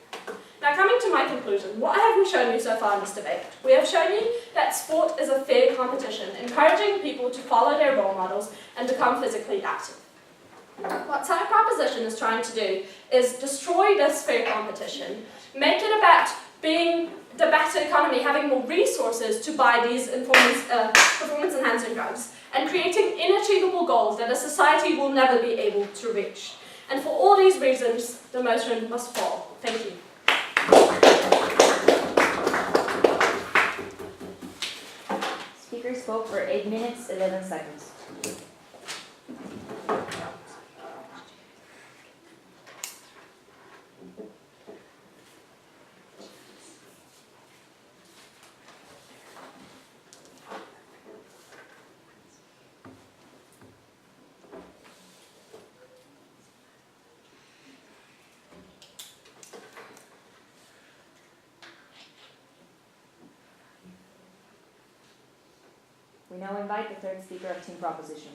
Now, coming to my conclusion, what have we shown you so far in this debate? We have shown you that sport is a fair competition, encouraging people to follow their role models and become physically active. What side proposition is trying to do is destroy this fair competition, make it about being the better economy, having more resources to buy these performance-enhancing drugs, and creating inachievable goals that a society will never be able to reach. And for all these reasons, the motion must fall. Thank you. Speaker spoke for 8 minutes, 11 seconds. We now invite the third speaker of Team Proposition.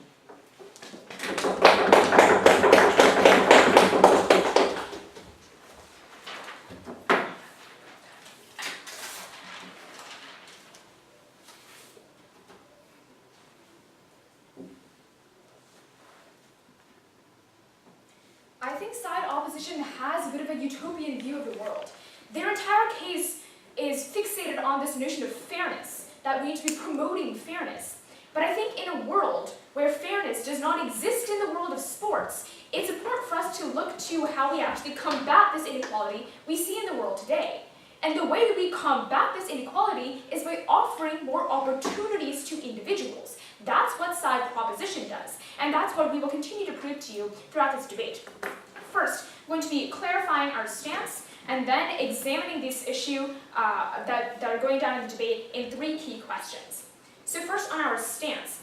I think side opposition has a bit of a utopian view of the world. Their entire case is fixated on this notion of fairness, that we need to be promoting fairness. But I think in a world where fairness does not exist in the world of sports, it's important for us to look to how we actually combat this inequality we see in the world today. And the way that we combat this inequality is by offering more opportunities to individuals. That's what side proposition does, and that's what we will continue to prove to you throughout this debate. First, we're going to be clarifying our stance, and then examining this issue that are going down in the debate in 3 key questions. So first, on our stance.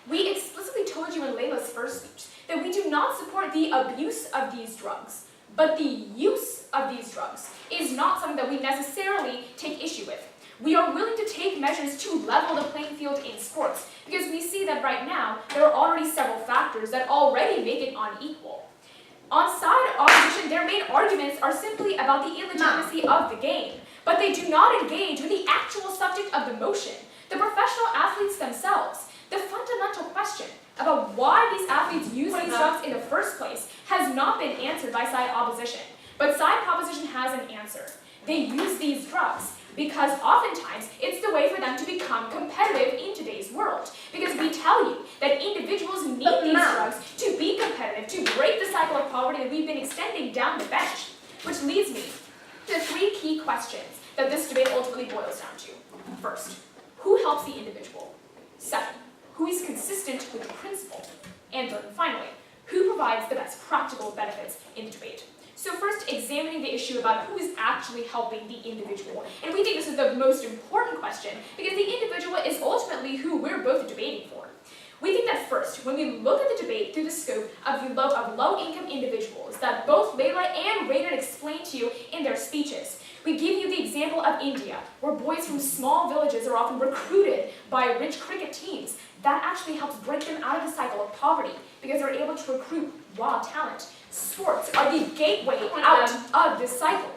We explicitly told you in Layla's first speech that we do not support the abuse of these drugs, but the use of these drugs is not something that we necessarily take issue with. We are willing to take measures to level the playing field in sports, because we see that right now there are already several factors that already make it unequal. On side opposition, their main arguments are simply about the illegitimacy of the game, but they do not engage with the actual subject of the motion, the professional athletes themselves. The fundamental question about why these athletes use these drugs in the first place has not been answered by side opposition, but side proposition has an answer. They use these drugs because oftentimes it's the way for them to become competitive in today's world. Because we tell you that individuals need these drugs to be competitive, to break the cycle of poverty that we've been extending down the bench. Which leads me to 3 key questions that this debate ultimately boils down to. First, who helps the individual? Second, who is consistent with the principle? And third and finally, who provides the best practical benefits in the debate? So first, examining the issue about who is actually helping the individual. And we think this is the most important question because the individual is ultimately who we're both debating for. We think that first, when we look at the debate through the scope of low-income individuals that both Layla and Raiden explained to you in their speeches, we give you the example of India, where boys from small villages are often recruited by rich cricket teams. That actually helps break them out of the cycle of poverty because they're able to recruit raw talent. Sports are the gateway out of this cycle.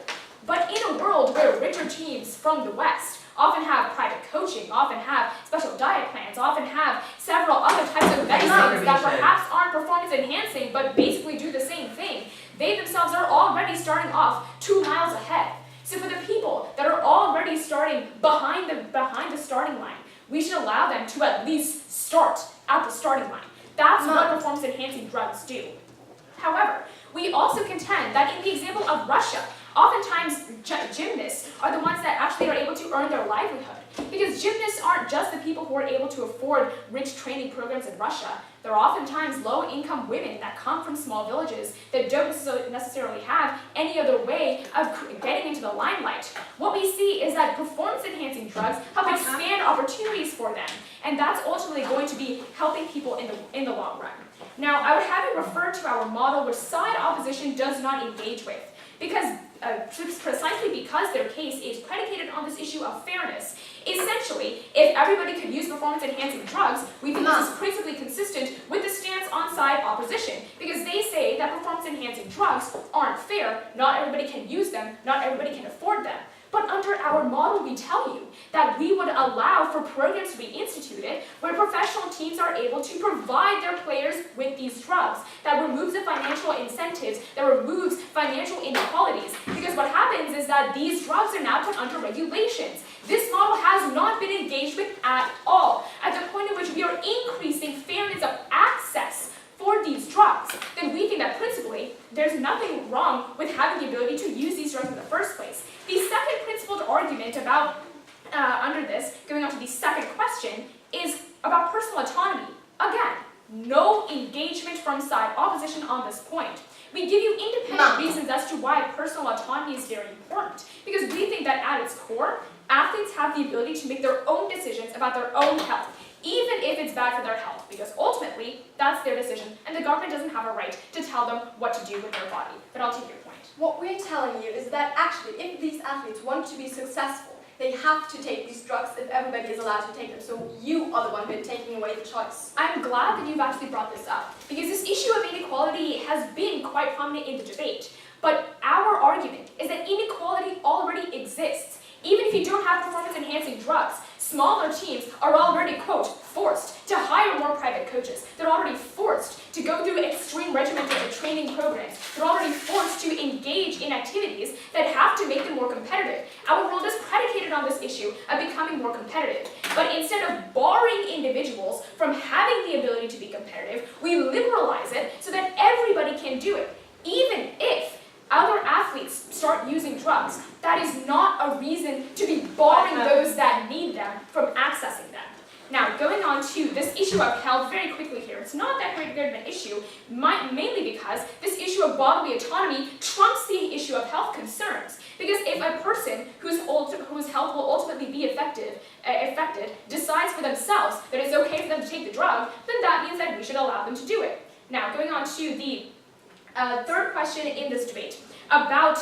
But in a world where richer teams from the West often have private coaching, often have special diet plans, often have several other types of medicines that perhaps aren't performance enhancing but basically do the same thing, they themselves are already starting off 2 miles ahead. So for the people that are already starting behind the starting line, we should allow them to at least start at the starting line. That's what performance enhancing drugs do. However, we also contend that in the example of Russia, oftentimes gymnasts are the ones that actually are able to earn their livelihood. Because gymnasts aren't just the people who are able to afford rich training programs in Russia. They're oftentimes low-income women that come from small villages that don't necessarily have any other way of getting into the limelight. What we see is that performance-enhancing drugs help expand opportunities for them, and that's ultimately going to be helping people in the long run. Now, I would have you refer to our model, which side opposition does not engage with, because precisely because their case is predicated on this issue of fairness. Essentially, if everybody could use performance-enhancing drugs, we think this is principally consistent with the stance on side opposition, because they say that performance-enhancing drugs aren't fair, not everybody can use them, not everybody can afford them. But under our model, we tell you that we would allow for programs to be instituted where professional teams are able to provide their players with these drugs. That removes the financial incentives, that removes financial inequalities. Because what happens is that these drugs are now put under regulations. This model has not been engaged with at all. At the point at which we are increasing fairness of access for these drugs, then we think that principally there's nothing wrong with having the ability to use these drugs in the first place. The second principled argument about, under this, going on to the second question, is about personal autonomy. Again, no engagement from side opposition on this point. We give you independent reasons as to why personal autonomy is very important, because we think that at its core, athletes have the ability to make their own decisions about their own health, even if it's bad for their health, because ultimately, that's their decision, and the government doesn't have a right to tell them what to do with their body. But I'll take your point. What we're telling you is that actually, if these athletes want to be successful, they have to take these drugs if everybody is allowed to take them. So you are the one who is taking away the choice. I'm glad that you've actually brought this up, because this issue of inequality has been quite prominent in the debate. But our argument is that inequality already exists. Even if you don't have performance-enhancing drugs, smaller teams are already, quote, forced to hire more private coaches. They're already forced to go through extreme regimented training programs. They're already forced to engage in activities that have to make them more competitive. Our world is predicated on this issue of becoming more competitive. But instead of barring individuals from having the ability to be competitive, we liberalize it so that everybody can do it. Even if other athletes start using drugs, that is not a reason to be barring those that need them from accessing them. Now, going on to this issue of health very quickly here, it's not that great of an issue, mainly because this issue of bodily autonomy trumps the issue of health concerns. Because if a person whose health will ultimately be affected decides for themselves that it's okay for them to take the drug, then that means that we should allow them to do it. Now, going on to the third question in this debate about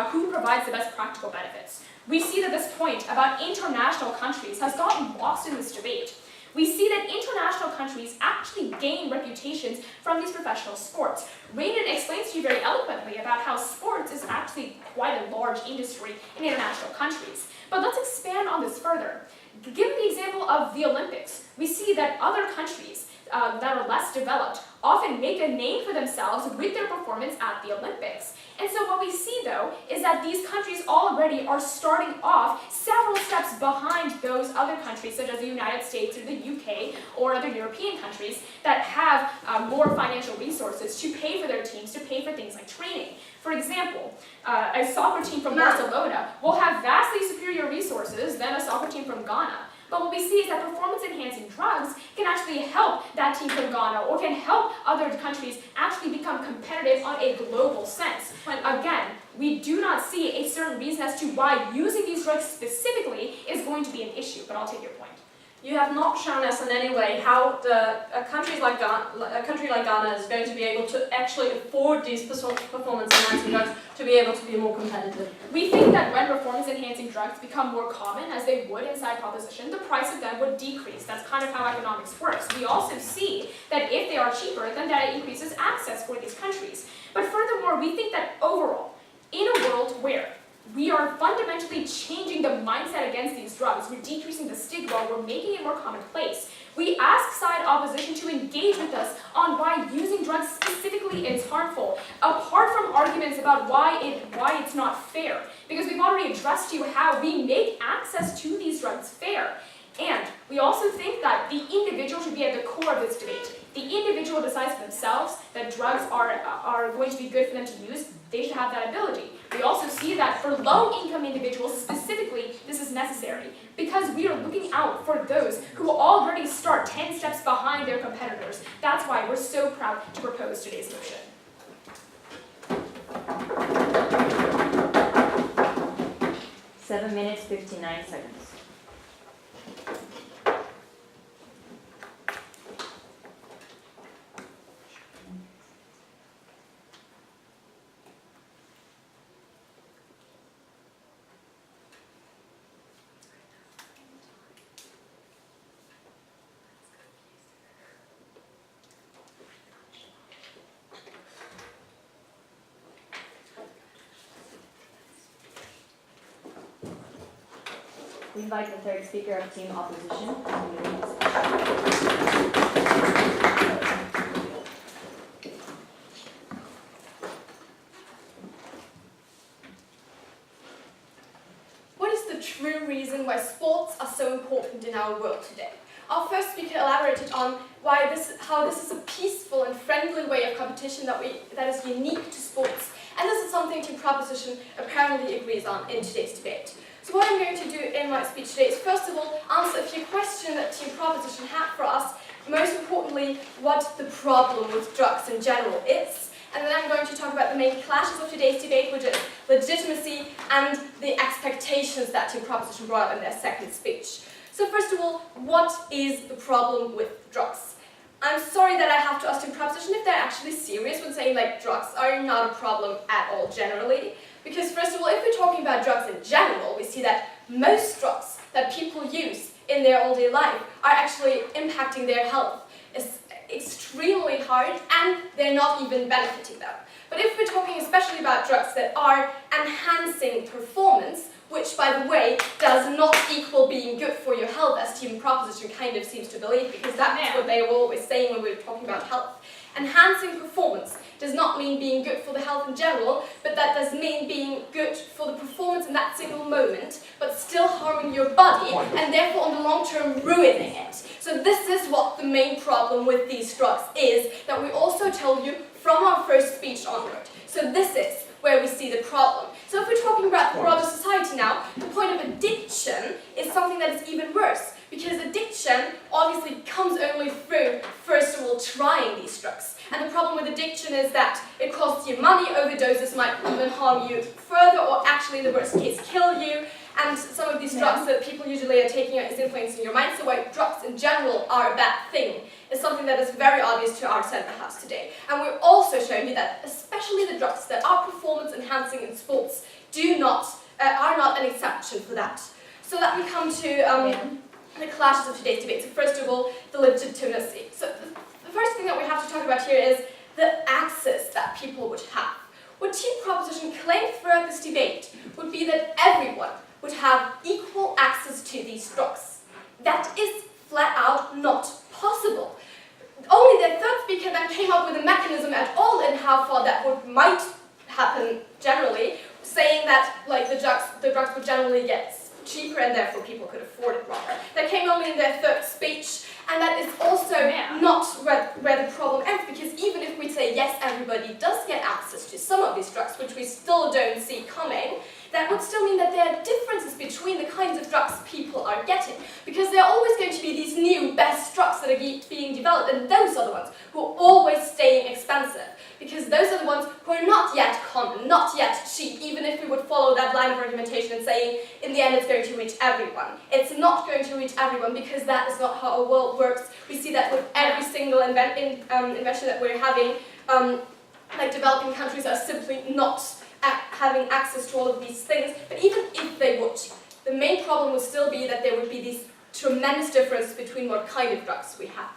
who provides the best practical benefits. We see that this point about international countries has gotten lost in this debate. We see that international countries actually gain reputations from these professional sports. Raiden explains to you very eloquently about how sports is actually quite a large industry in international countries. But let's expand on this further. Given the example of the Olympics, we see that other countries that are less developed often make a name for themselves with their performance at the Olympics. And so what we see, though, is that these countries already are starting off several steps behind those other countries, such as the United States or the UK or other European countries that have more financial resources to pay for their teams, to pay for things like training. For example, a soccer team from Barcelona will have vastly superior resources than a soccer team from Ghana. But what we see is that performance-enhancing drugs can actually help that team from Ghana or can help other countries actually become competitive on a global sense. When again, we do not see a certain reason as to why using these drugs specifically is going to be an issue, but I'll take your point. You have not shown us in any way how a country like Ghana is going to be able to actually afford these performance-enhancing drugs to be able to be more competitive. We think that when performance-enhancing drugs become more common, as they would inside proposition, the price of them would decrease. That's kind of how economics works. We also see that if they are cheaper, then that increases access for these countries. But furthermore, we think that overall, in a world where we are fundamentally changing the mindset against these drugs, we're decreasing the stigma, we're making it more commonplace. We ask side opposition to engage with us on why using drugs specifically is harmful, apart from arguments about why it's not fair. Because we've already addressed to you how we make access to these drugs fair. And we also think that the individual should be at the core of this debate. The individual decides for themselves that drugs are going to be good for them to use. They should have that ability. We also see that for low-income individuals specifically, this is necessary because we are looking out for those who already start 10 steps behind their competitors. That's why we're so proud to propose today's motion. Seven minutes, 59 seconds. We invite the third speaker of Team Opposition to lead the discussion. What is the true reason why sports are so important in our world today? Our first speaker elaborated on how this is a peaceful and friendly way of competition that is unique to sports. And this is something Team Proposition apparently agrees on in today's debate. So what I'm going to do in my speech today is first of all answer a few questions that Team Proposition had for us. Most importantly, what the problem with drugs in general is. And then I'm going to talk about the main clashes of today's debate, which is legitimacy and the expectations that Team Proposition brought up in their second speech. So first of all, what is the problem with drugs? I'm sorry that I have to ask Team Proposition if they're actually serious when saying like drugs are not a problem at all generally. Because first of all, if we're talking about drugs in general, we see that most drugs that people use in their all-day life are actually impacting their health. It's extremely hard and they're not even benefiting them. But if we're talking especially about drugs that are enhancing performance, which by the way does not equal being good for your health, as Team Proposition kind of seems to believe, because that's what they were always saying when we were talking about health. Enhancing performance does not mean being good for the health in general, but that does mean being good for the performance in that single moment, but still harming your body, and therefore on the long term ruining it. So this is what the main problem with these drugs is, that we also told you from our first speech onward. So this is where we see the problem. So if we're talking about the broader society now, the point of addiction is something that is even worse. Because addiction obviously comes only through, first of all, trying these drugs. And the problem with addiction is that it costs you money, overdoses might even harm you further, or actually in the worst case kill you. And some of these drugs that people usually are taking is influencing your mind. So why drugs in general are a bad thing is something that is very obvious to our side of the house today. And we're also showing you that especially the drugs that are performance enhancing in sports are not an exception for that. So let me come to the clashes of today's debate. So first of all, the legitimacy. So the first thing that we have to talk about here is the access that people would have. What Team Proposition claimed throughout this debate would be that everyone would have equal access to these drugs. That is flat out not possible. Only the third speaker then came up with a mechanism at all in how far that might happen generally, saying that like the drugs would generally get cheaper and therefore people could afford it rather. That came only in their third speech, and that is also not where the problem ends, because even if we say yes, everybody does get access to some of these drugs, which we still don't see coming, that would still mean that there are differences between the kinds of drugs people are getting, because there are always going to be these new best drugs that are being developed, and those are the ones who are always staying expensive, because those are the ones who are not yet common, not yet cheap, even if we would follow that line of argumentation and saying in the end it's going to reach everyone. It's not going to reach everyone, because that is not how our world works. We see that with every single invention that we're having. Like developing countries are simply not having access to all of these things, but even if they would, the main problem would still be that there would be these tremendous differences between what kind of drugs we have.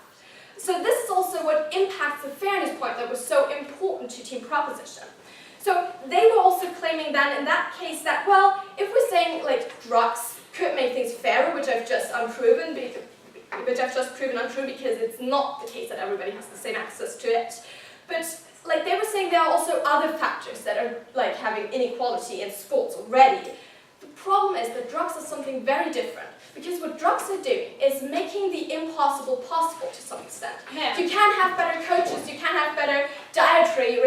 So this is also what impacts the fairness point that was so important to Team Proposition. So they were also claiming then in that case that, well, if we're saying like drugs could make things fairer, which I've just proven untrue, because it's not the case that everybody has the same access to it. But like they were saying, there are also other factors that are like having inequality in sports already. The problem is that drugs are something very different, because what drugs are doing is making the impossible possible to some extent. Yeah. You can have better coaches, you can have better dietary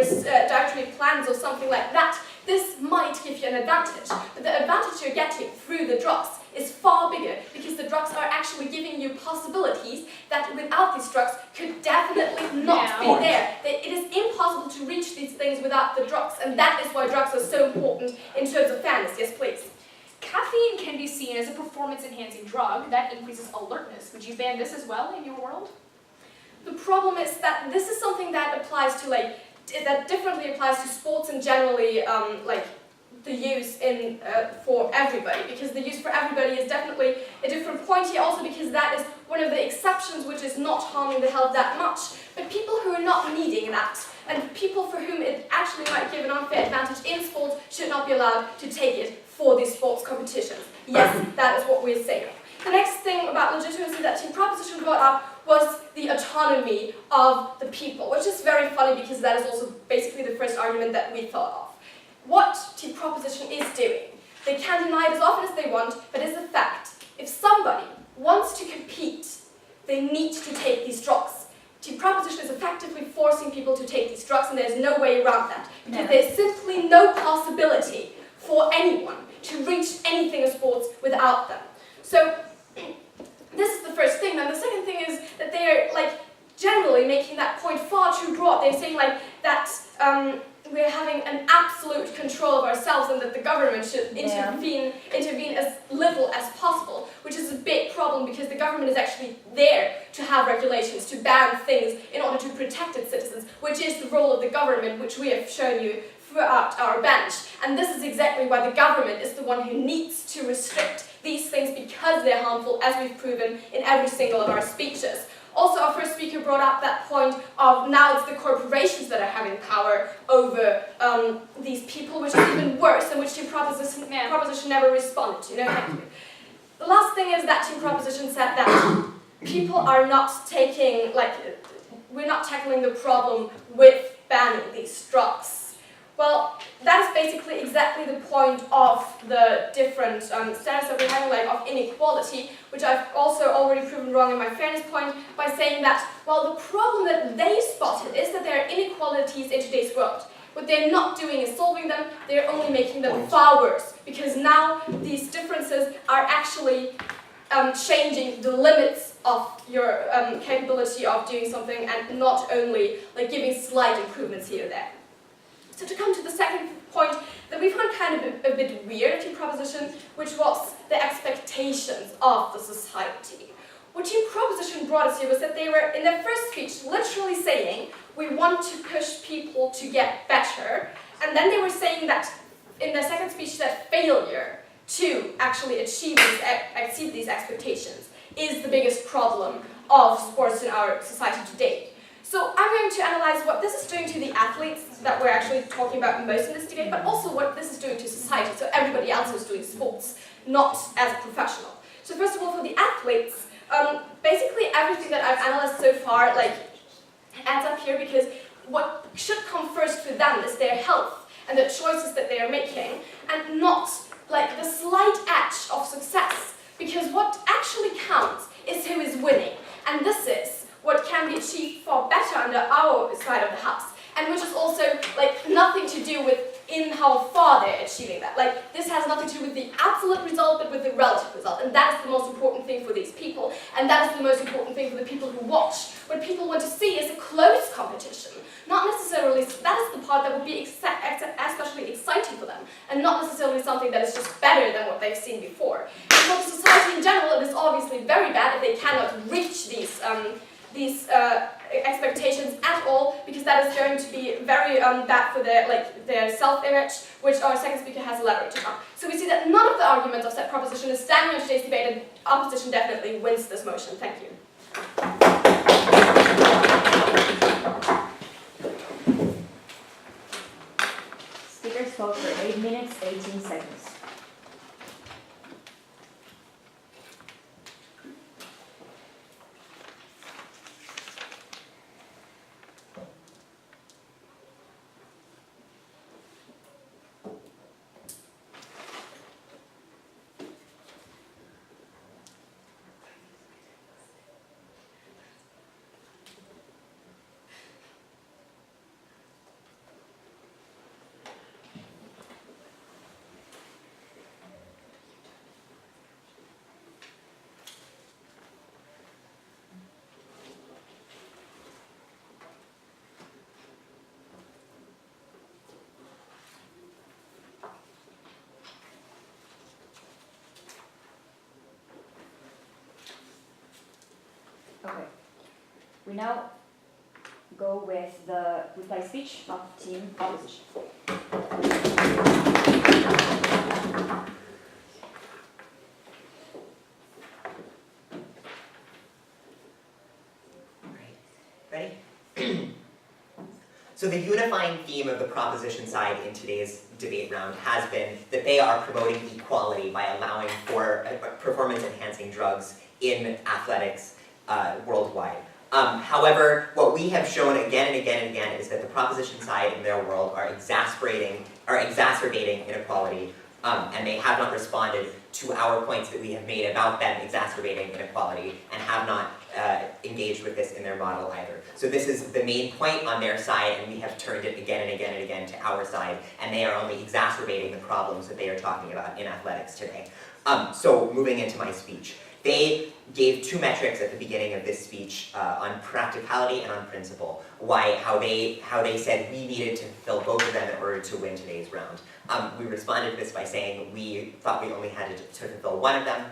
plans or something like that. This might give you an advantage, but the advantage you're getting through the drugs is far bigger, because the drugs are actually giving you possibilities that without these drugs could definitely not be there. It is impossible to reach these things without the drugs, and that is why drugs are so important in terms of fairness. Yes, please. Caffeine can be seen as a performance-enhancing drug that increases alertness. Would you ban this as well in your world? The problem is that this is something that applies to that differently applies to sports and generally the use for everybody, because the use for everybody is definitely a different point here, also because that is one of the exceptions which is not harming the health that much. But people who are not needing that, and people for whom it actually might give an unfair advantage in sports, should not be allowed to take it for these sports competitions. Yes, that is what we're saying. The next thing about legitimacy that Team Proposition brought up was the autonomy of the people, which is very funny because that is also basically the first argument that we thought of. What Team Proposition is doing, they can deny it as often as they want, but it's a fact. If somebody wants to compete, they need to take these drugs. Team Proposition is effectively forcing people to take these drugs, and there's no way around that, because there's simply no possibility for anyone to reach anything in sports without them. So this is the first thing. Then the second thing is that they're generally making that point far too broad. They're saying that we're having an absolute control of ourselves, and that the government should intervene as little as possible, which is a big problem, because the government is actually there to have regulations, to ban things in order to protect its citizens, which is the role of the government, which we have shown you throughout our bench. And this is exactly why the government is the one who needs to restrict these things, because they're harmful, as we've proven in every single of our speeches. Also, our first speaker brought up that point of now it's the corporations that are having power over these people, which is even worse, and which Team Proposition never responded to. No, thank you. The last thing is that Team Proposition said that people are not taking, we're not tackling the problem with banning these drugs. Well, that is basically exactly the point of the different standards that we're having, of inequality, which I've also already proven wrong in my fairness point by saying that, well, the problem that they spotted is that there are inequalities in today's world. What they're not doing is solving them, they're only making them far worse, because now these differences are actually changing the limits of your capability of doing something, and not only giving slight improvements here or there. So to come to the second point that we found kind of a bit weird in Proposition, which was the expectations of the society. What Team Proposition brought us here was that they were, in their first speech, literally saying, we want to push people to get better, and then they were saying that, in their second speech, that failure to actually exceed these expectations is the biggest problem of sports in our society today. So I'm going to analyze what this is doing to the athletes that we're actually talking about most in this debate, but also what this is doing to society, so everybody else who's doing sports, not as a professional. So first of all, for the athletes, basically everything that I've analyzed so far adds up here, because what should come first for them is their health and the choices that they are making, and not the slight edge of success, because what actually counts is who is winning, and this is what can be achieved far better under our side of the house, and which is also nothing to do with in how far they're achieving that. Like, this has nothing to do with the absolute result, but with the relative result. And that is the most important thing for these people. And that is the most important thing for the people who watch. What people want to see is a close competition. Not necessarily, that is the part that would be especially exciting for them. And not necessarily something that is just better than what they've seen before. And for the society in general, it is obviously very bad if they cannot reach these expectations at all, because that is going to be very bad for their self-image, which our second speaker has elaborated on. So we see that none of the arguments of that proposition is standing on today's debate, and opposition definitely wins this motion. Thank you. Speaker spoke for 8 minutes, 18 seconds. Okay, we now go with the reply speech of team opposition. Ready? So the unifying theme of the proposition side in today's debate round has been that they are promoting equality by allowing for performance-enhancing drugs in athletics worldwide. However, what we have shown again and again and again is that the proposition side in their world are exacerbating inequality, and they have not responded to our points that we have made about them exacerbating inequality, and have not engaged with this in their model either. So this is the main point on their side, and we have turned it again and again and again to our side, and they are only exacerbating the problems that they are talking about in athletics today. So moving into my speech. They gave two metrics at the beginning of this speech on practicality and on principle. How they said we needed to fulfill both of them in order to win today's round. We responded to this by saying we thought we only had to fulfill one of them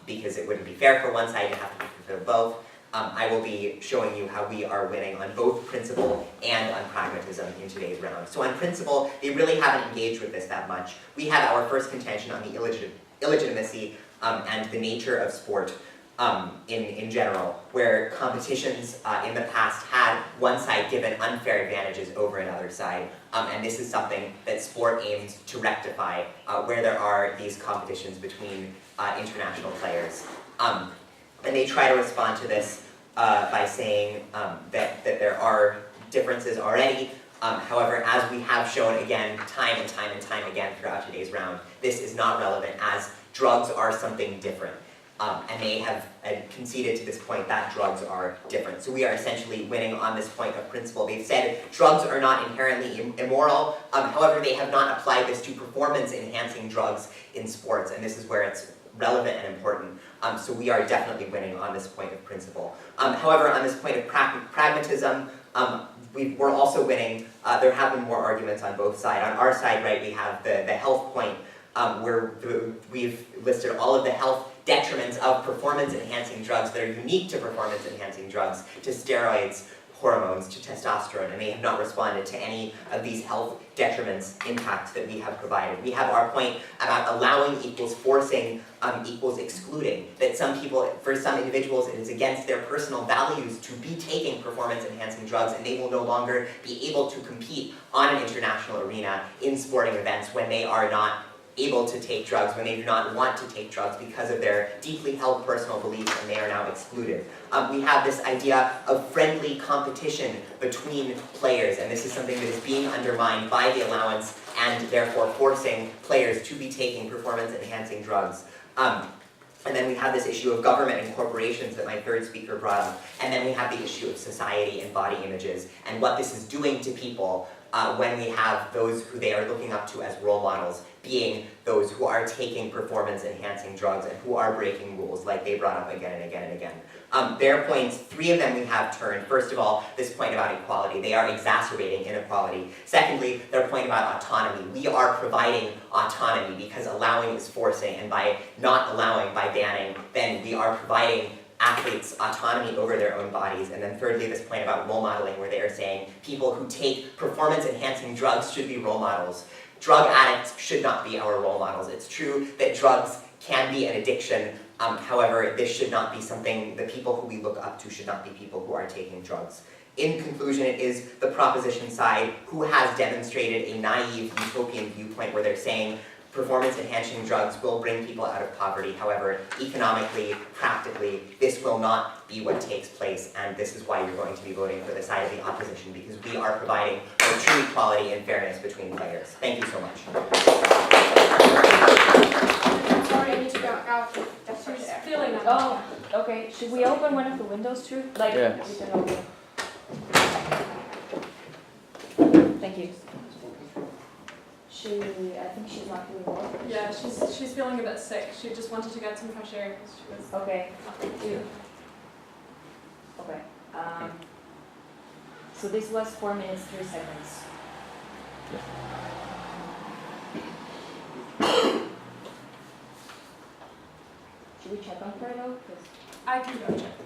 because it wouldn't be fair for one side to have to fulfill both. I will be showing you how we are winning on both principle and on pragmatism in today's round. So on principle, they really haven't engaged with this that much. We have our first contention on the illegitimacy and the nature of sport in general, where competitions in the past had one side given unfair advantages over another side, and this is something that sport aims to rectify, where there are these competitions between international players. And they try to respond to this by saying that there are differences already. However, as we have shown again, time and time again throughout today's round, this is not relevant as drugs are something different. And they have conceded to this point that drugs are different. So we are essentially winning on this point of principle. They've said drugs are not inherently immoral, however, they have not applied this to performance-enhancing drugs in sports, and this is where it's relevant and important. So we are definitely winning on this point of principle. However, on this point of pragmatism, we're also winning. There have been more arguments on both sides. On our side, right, we have the health point, where we've listed all of the health detriments of performance-enhancing drugs that are unique to performance-enhancing drugs, to steroids, hormones, to testosterone, and they have not responded to any of these health detriments impacts that we have provided. We have our point about allowing equals forcing equals excluding, that some people, for some individuals, it is against their personal values to be taking performance-enhancing drugs, and they will no longer be able to compete on an international arena in sporting events when they are not able to take drugs, when they do not want to take drugs because of their deeply held personal beliefs, and they are now excluded. We have this idea of friendly competition between players, and this is something that is being undermined by the allowance and therefore forcing players to be taking performance-enhancing drugs. And then we have this issue of government and corporations that my third speaker brought up. And then we have the issue of society and body images and what this is doing to people when we have those who they are looking up to as role models being those who are taking performance-enhancing drugs and who are breaking rules, like they brought up again and again and again. Their points, 3 of them we have turned. First of all, this point about equality. They are exacerbating inequality. Secondly, their point about autonomy. We are providing autonomy because allowing is forcing, and by not allowing, by banning, then we are providing athletes autonomy over their own bodies. And then thirdly, this point about role modeling, where they are saying people who take performance-enhancing drugs should be role models. Drug addicts should not be our role models. It's true that drugs can be an addiction. However, this should not be something, the people who we look up to should not be people who are taking drugs. In conclusion, it is the proposition side who has demonstrated a naive utopian viewpoint where they're saying performance-enhancing drugs will bring people out of poverty. However, economically, practically, this will not be what takes place, and this is why you're going to be voting for the side of the opposition, because we are providing for true equality and fairness between players. Thank you so much. Sorry, I need to go out. That's She's there. feeling that. Oh, okay. Should we open one of the windows too? Like, Yeah. we can open. Thank you. I think she's not feeling well. Yeah, she's feeling a bit sick. She just wanted to get some fresh air because she was. Okay. Okay. So this was 4 minutes, 3 seconds. Should we check on her though? 'Cause- I can go check.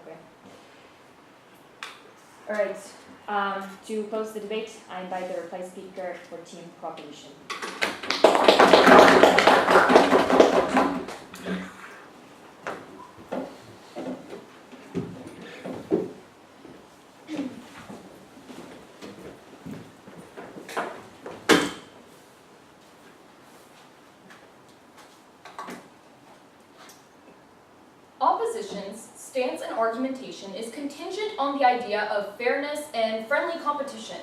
Okay. All right. To close the debate, I invite the reply speaker for team proposition. Opposition's stance and argumentation is contingent on the idea of fairness and friendly competition.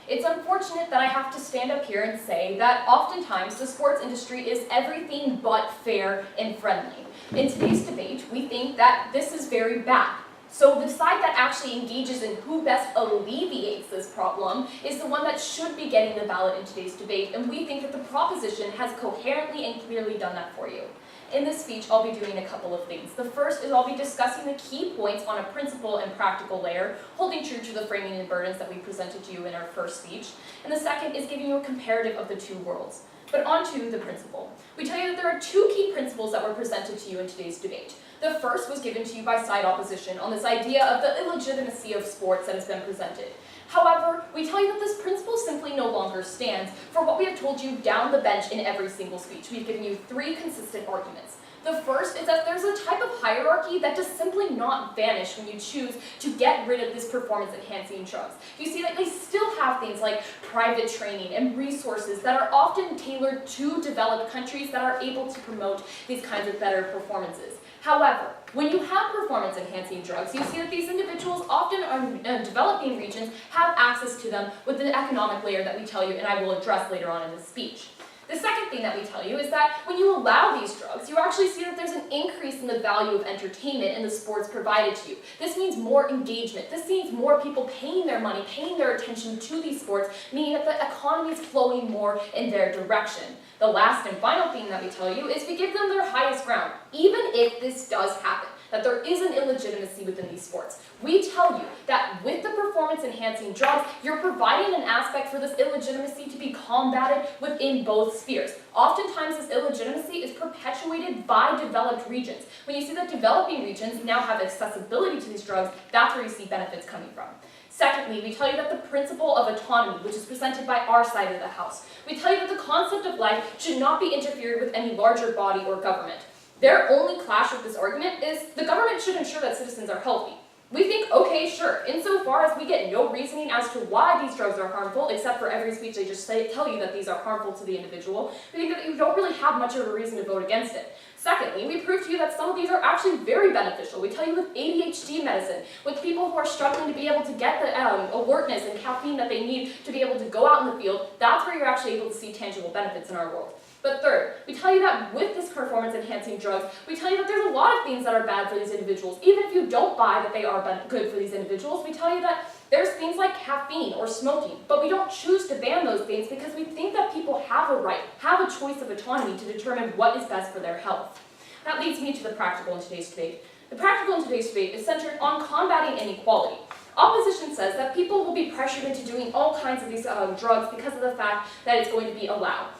It's unfortunate that I have to stand up here and say that oftentimes the sports industry is everything but fair and friendly. In today's debate, we think that this is very bad. So the side that actually engages in who best alleviates this problem is the one that should be getting the ballot in today's debate, and we think that the proposition has coherently and clearly done that for you. In this speech, I'll be doing a couple of things. The first is I'll be discussing the key points on a principle and practical layer, holding true to the framing and burdens that we presented to you in our first speech. And the second is giving you a comparative of the two worlds. But on to the principle. We tell you that there are 2 key principles that were presented to you in today's debate. The first was given to you by side opposition on this idea of the illegitimacy of sports that has been presented. However, we tell you that this principle simply no longer stands for what we have told you down the bench in every single speech. We've given you 3 consistent arguments. The first is that there's a type of hierarchy that does simply not vanish when you choose to get rid of this performance-enhancing drugs. You see that they still have things like private training and resources that are often tailored to developed countries that are able to promote these kinds of better performances. However, when you have performance-enhancing drugs, you see that these individuals often in developing regions have access to them with the economic layer that we tell you, and I will address later on in this speech. The second thing that we tell you is that when you allow these drugs, you actually see that there's an increase in the value of entertainment and the sports provided to you. This means more engagement. This means more people paying their money, paying their attention to these sports, meaning that the economy is flowing more in their direction. The last and final thing that we tell you is we give them their highest ground, even if this does happen, that there is an illegitimacy within these sports. We tell you that with the performance-enhancing drugs, you're providing an aspect for this illegitimacy to be combated within both spheres. Oftentimes, this illegitimacy is perpetuated by developed regions. When you see that developing regions now have accessibility to these drugs, that's where you see benefits coming from. Secondly, we tell you that the principle of autonomy, which is presented by our side of the house, we tell you that the concept of life should not be interfered with any larger body or government. Their only clash with this argument is the government should ensure that citizens are healthy. We think, okay, sure, insofar as we get no reasoning as to why these drugs are harmful, except for every speech they just tell you that these are harmful to the individual, we think that you don't really have much of a reason to vote against it. Secondly, we prove to you that some of these are actually very beneficial. We tell you with ADHD medicine, with people who are struggling to be able to get the alertness and caffeine that they need to be able to go out in the field, that's where you're actually able to see tangible benefits in our world. But third, we tell you that with this performance-enhancing drugs, we tell you that there's a lot of things that are bad for these individuals. Even if you don't buy that they are good for these individuals, we tell you that there's things like caffeine or smoking, but we don't choose to ban those things because we think that people have a right, have a choice of autonomy to determine what is best for their health. That leads me to the practical in today's debate. The practical in today's debate is centered on combating inequality. Opposition says that people will be pressured into doing all kinds of these drugs because of the fact that it's going to be allowed.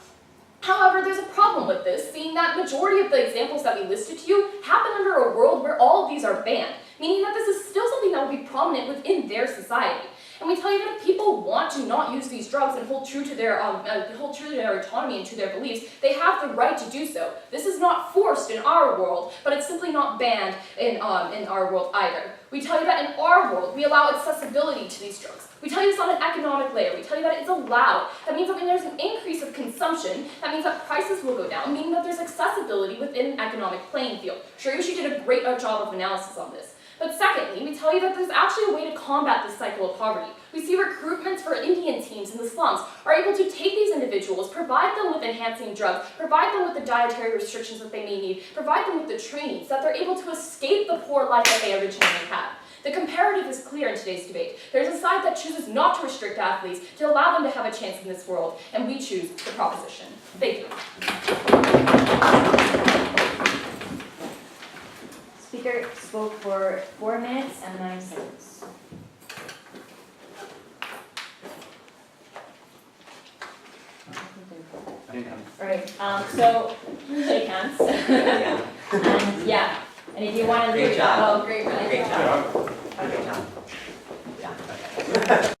However, there's a problem with this, seeing that majority of the examples that we listed to you happen under a world where all of these are banned, meaning that this is still something that will be prominent within their society. And we tell you that if people want to not use these drugs and hold true to their autonomy and to their beliefs, they have the right to do so. This is not forced in our world, but it's simply not banned in our world either. We tell you that in our world, we allow accessibility to these drugs. We tell you this on an economic layer. We tell you that it's allowed. That means that when there's an increase of consumption, that means that prices will go down, meaning that there's accessibility within an economic playing field. Shariushi did a great job of analysis on this. But secondly, we tell you that there's actually a way to combat this cycle of poverty. We see recruitments for Indian teams in the slums are able to take these individuals, provide them with enhancing drugs, provide them with the dietary restrictions that they may need, provide them with the training so that they're able to escape the poor life that they originally had. The comparative is clear in today's debate. There's a side that chooses not to restrict athletes to allow them to have a chance in this world, and we choose the proposition. Thank you. Speaker spoke for 4 minutes and 9 seconds. Alright, so shake hands. Yeah. And yeah, and if you want to Great leave, job. oh, great, Great job. Okay. Great job. Yeah, okay.